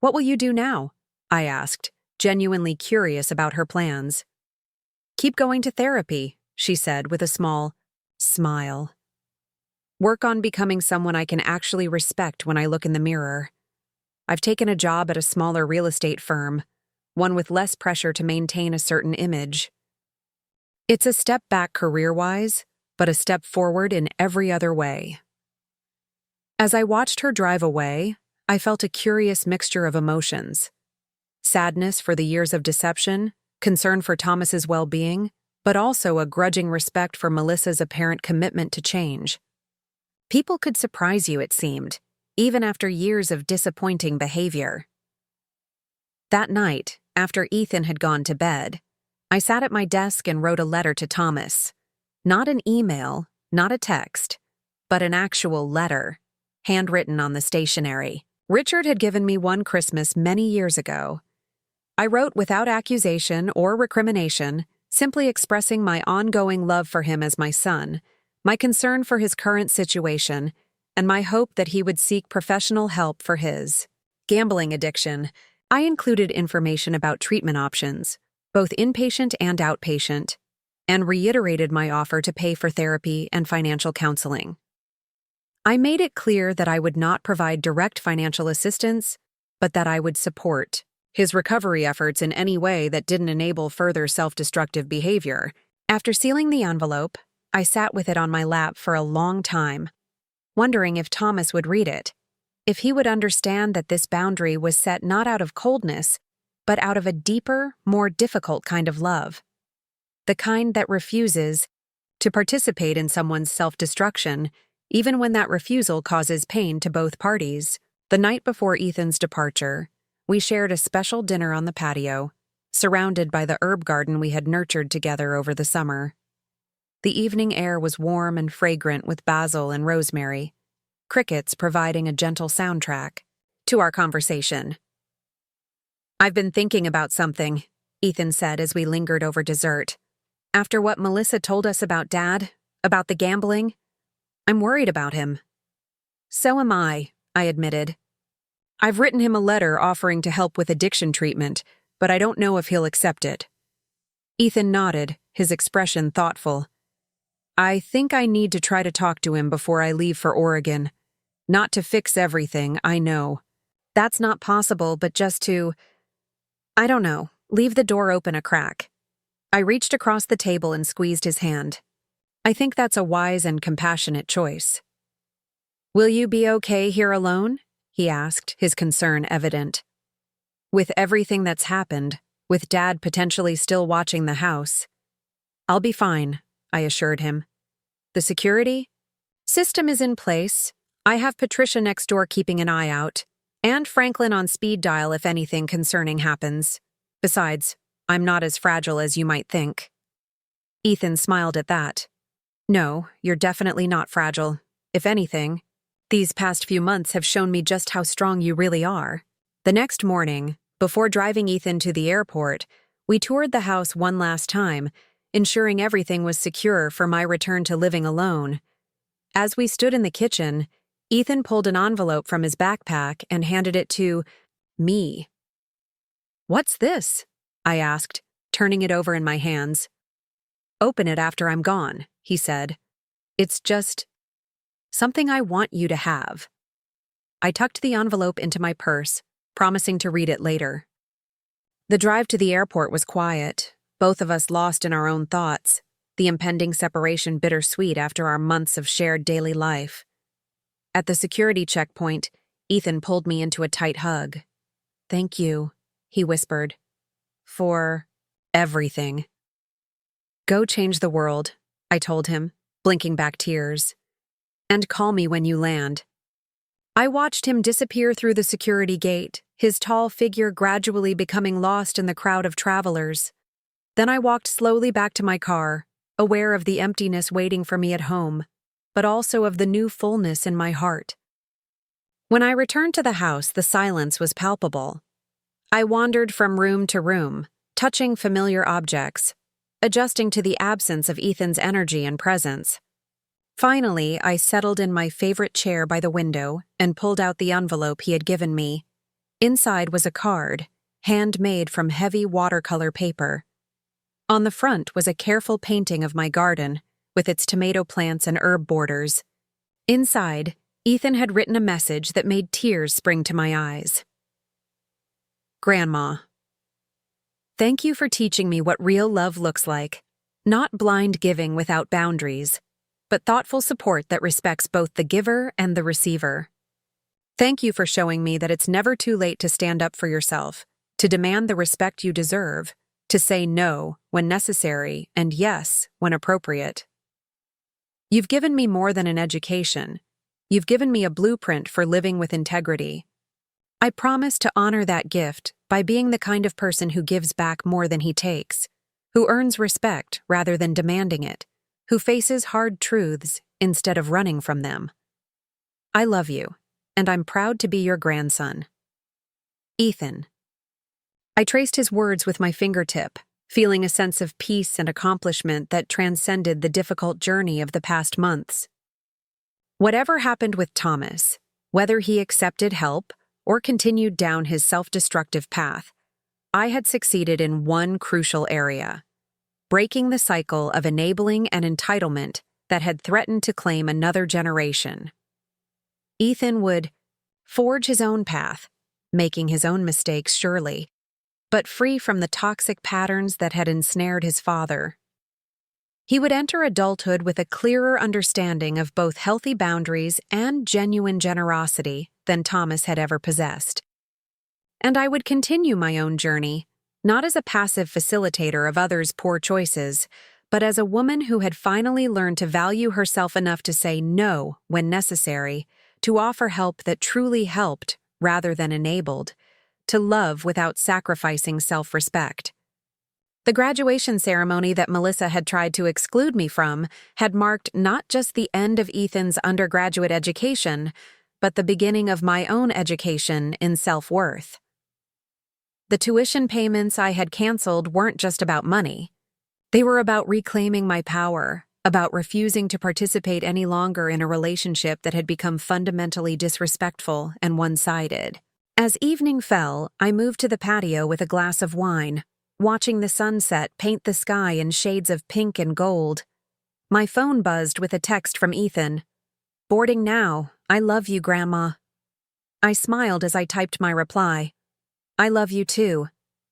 What will you do now? I asked, genuinely curious about her plans. Keep going to therapy, she said with a small smile. Work on becoming someone I can actually respect when I look in the mirror. I've taken a job at a smaller real estate firm, one with less pressure to maintain a certain image. It's a step back career-wise, but a step forward in every other way. As I watched her drive away, I felt a curious mixture of emotions. Sadness for the years of deception, concern for Thomas's well-being, but also a grudging respect for Melissa's apparent commitment to change. People could surprise you, it seemed, even after years of disappointing behavior. That night, after Ethan had gone to bed, I sat at my desk and wrote a letter to Thomas. Not an email, not a text, but an actual letter, handwritten on the stationery. Richard had given me one Christmas many years ago. I wrote without accusation or recrimination, simply expressing my ongoing love for him as my son, my concern for his current situation, and my hope that he would seek professional help for his gambling addiction. I included information about treatment options, both inpatient and outpatient, and reiterated my offer to pay for therapy and financial counseling. I made it clear that I would not provide direct financial assistance, but that I would support his recovery efforts in any way that didn't enable further self-destructive behavior. After sealing the envelope, I sat with it on my lap for a long time, wondering if Thomas would read it, if he would understand that this boundary was set not out of coldness, but out of a deeper, more difficult kind of love. The kind that refuses to participate in someone's self-destruction, even when that refusal causes pain to both parties. The night before Ethan's departure, we shared a special dinner on the patio, surrounded by the herb garden we had nurtured together over the summer. The evening air was warm and fragrant with basil and rosemary, crickets providing a gentle soundtrack to our conversation. I've been thinking about something, Ethan said as we lingered over dessert. After what Melissa told us about Dad, about the gambling, I'm worried about him. So am I admitted. I've written him a letter offering to help with addiction treatment, but I don't know if he'll accept it. Ethan nodded, his expression thoughtful. I think I need to try to talk to him before I leave for Oregon. Not to fix everything, I know. That's not possible, but just to, I don't know, leave the door open a crack. I reached across the table and squeezed his hand. I think that's a wise and compassionate choice. Will you be okay here alone? He asked, his concern evident. With everything that's happened, with Dad potentially still watching the house. I'll be fine, I assured him. The security system is in place. I have Patricia next door keeping an eye out, and Franklin on speed dial if anything concerning happens. Besides, I'm not as fragile as you might think. Ethan smiled at that. No, you're definitely not fragile. If anything, these past few months have shown me just how strong you really are. The next morning, before driving Ethan to the airport, we toured the house one last time, ensuring everything was secure for my return to living alone. As we stood in the kitchen, Ethan pulled an envelope from his backpack and handed it to me. "What's this?" I asked, turning it over in my hands. "Open it after I'm gone," he said. "It's just something I want you to have." I tucked the envelope into my purse, promising to read it later. The drive to the airport was quiet, both of us lost in our own thoughts, the impending separation bittersweet after our months of shared daily life. At the security checkpoint, Ethan pulled me into a tight hug. "Thank you," he whispered, "for everything." "Go change the world," I told him, blinking back tears. "And call me when you land." I watched him disappear through the security gate, his tall figure gradually becoming lost in the crowd of travelers. Then I walked slowly back to my car, aware of the emptiness waiting for me at home, but also of the new fullness in my heart. When I returned to the house, the silence was palpable. I wandered from room to room, touching familiar objects, adjusting to the absence of Ethan's energy and presence. Finally, I settled in my favorite chair by the window and pulled out the envelope he had given me. Inside was a card, handmade from heavy watercolor paper. On the front was a careful painting of my garden, with its tomato plants and herb borders. Inside, Ethan had written a message that made tears spring to my eyes. "Grandma, thank you for teaching me what real love looks like. Not blind giving without boundaries, but thoughtful support that respects both the giver and the receiver. Thank you for showing me that it's never too late to stand up for yourself, to demand the respect you deserve, to say no when necessary and yes when appropriate. You've given me more than an education. You've given me a blueprint for living with integrity. I promise to honor that gift by being the kind of person who gives back more than he takes, who earns respect rather than demanding it, who faces hard truths instead of running from them. I love you, and I'm proud to be your grandson. Ethan." I traced his words with my fingertip, feeling a sense of peace and accomplishment that transcended the difficult journey of the past months. Whatever happened with Thomas, whether he accepted help or continued down his self-destructive path, I had succeeded in one crucial area: breaking the cycle of enabling and entitlement that had threatened to claim another generation. Ethan would forge his own path, making his own mistakes surely, but free from the toxic patterns that had ensnared his father. He would enter adulthood with a clearer understanding of both healthy boundaries and genuine generosity than Thomas had ever possessed. And I would continue my own journey, not as a passive facilitator of others' poor choices, but as a woman who had finally learned to value herself enough to say no when necessary, to offer help that truly helped rather than enabled, to love without sacrificing self-respect. The graduation ceremony that Melissa had tried to exclude me from had marked not just the end of Ethan's undergraduate education, but the beginning of my own education in self-worth. The tuition payments I had canceled weren't just about money. They were about reclaiming my power, about refusing to participate any longer in a relationship that had become fundamentally disrespectful and one-sided. As evening fell, I moved to the patio with a glass of wine, watching the sunset paint the sky in shades of pink and gold. My phone buzzed with a text from Ethan. "Boarding now. I love you, Grandma." I smiled as I typed my reply. "I love you too.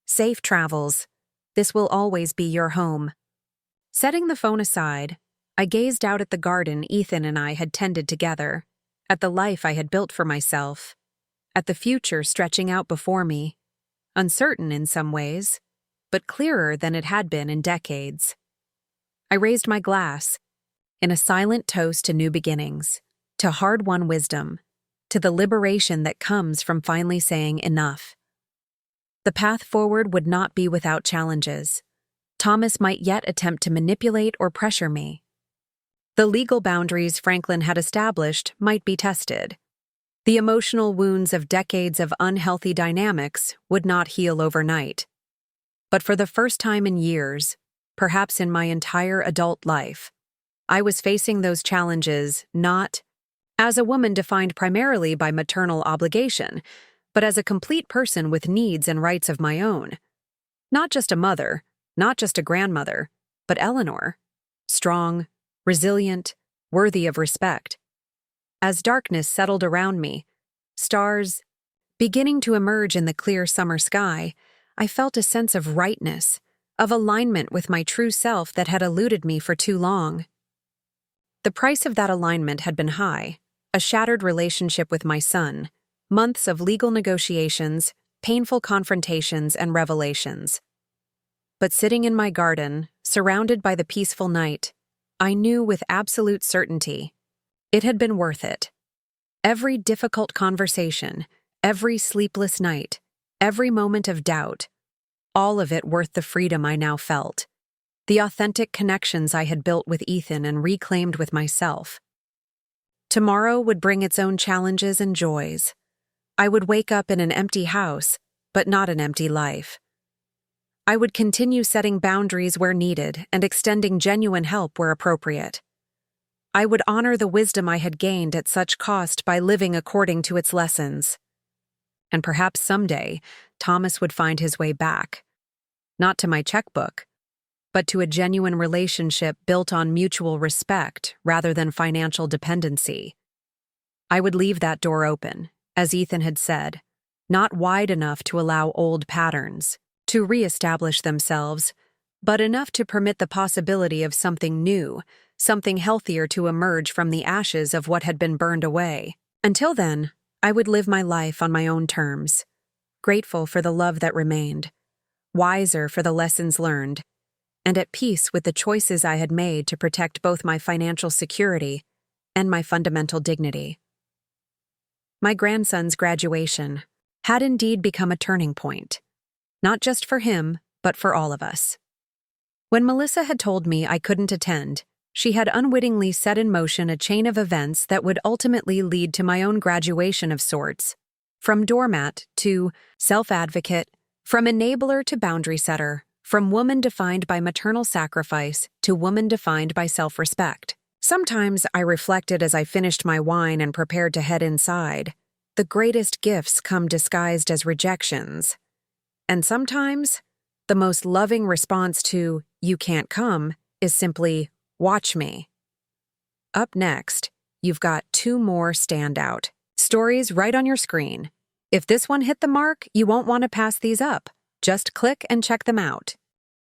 Safe travels. This will always be your home." Setting the phone aside, I gazed out at the garden Ethan and I had tended together, at the life I had built for myself, at the future stretching out before me, uncertain in some ways, but clearer than it had been in decades. I raised my glass, in a silent toast to new beginnings, to hard-won wisdom, to the liberation that comes from finally saying enough. The path forward would not be without challenges. Thomas might yet attempt to manipulate or pressure me. The legal boundaries Franklin had established might be tested. The emotional wounds of decades of unhealthy dynamics would not heal overnight. But for the first time in years, perhaps in my entire adult life, I was facing those challenges not as a woman defined primarily by maternal obligation, but as a complete person with needs and rights of my own. Not just a mother, not just a grandmother, but Eleanor. Strong, resilient, worthy of respect. As darkness settled around me, stars beginning to emerge in the clear summer sky, I felt a sense of rightness, of alignment with my true self that had eluded me for too long. The price of that alignment had been high, a shattered relationship with my son, months of legal negotiations, painful confrontations, and revelations. But sitting in my garden, surrounded by the peaceful night, I knew with absolute certainty it had been worth it. Every difficult conversation, every sleepless night, every moment of doubt, all of it worth the freedom I now felt, the authentic connections I had built with Ethan and reclaimed with myself. Tomorrow would bring its own challenges and joys. I would wake up in an empty house, but not an empty life. I would continue setting boundaries where needed and extending genuine help where appropriate. I would honor the wisdom I had gained at such cost by living according to its lessons. And perhaps someday, Thomas would find his way back. Not to my checkbook, but to a genuine relationship built on mutual respect rather than financial dependency. I would leave that door open, as Ethan had said, not wide enough to allow old patterns to reestablish themselves, but enough to permit the possibility of something new, something healthier to emerge from the ashes of what had been burned away. Until then, I would live my life on my own terms, grateful for the love that remained, wiser for the lessons learned, and at peace with the choices I had made to protect both my financial security and my fundamental dignity. My grandson's graduation had indeed become a turning point, not just for him, but for all of us. When Melissa had told me I couldn't attend, she had unwittingly set in motion a chain of events that would ultimately lead to my own graduation of sorts, from doormat to self-advocate, from enabler to boundary setter, from woman defined by maternal sacrifice to woman defined by self-respect. Sometimes I reflected as I finished my wine and prepared to head inside, the greatest gifts come disguised as rejections. And sometimes, the most loving response to, "You can't come," is simply, "Watch me." Up next, you've got 2 more standout stories right on your screen. If this one hit the mark, you won't want to pass these up. Just click and check them out.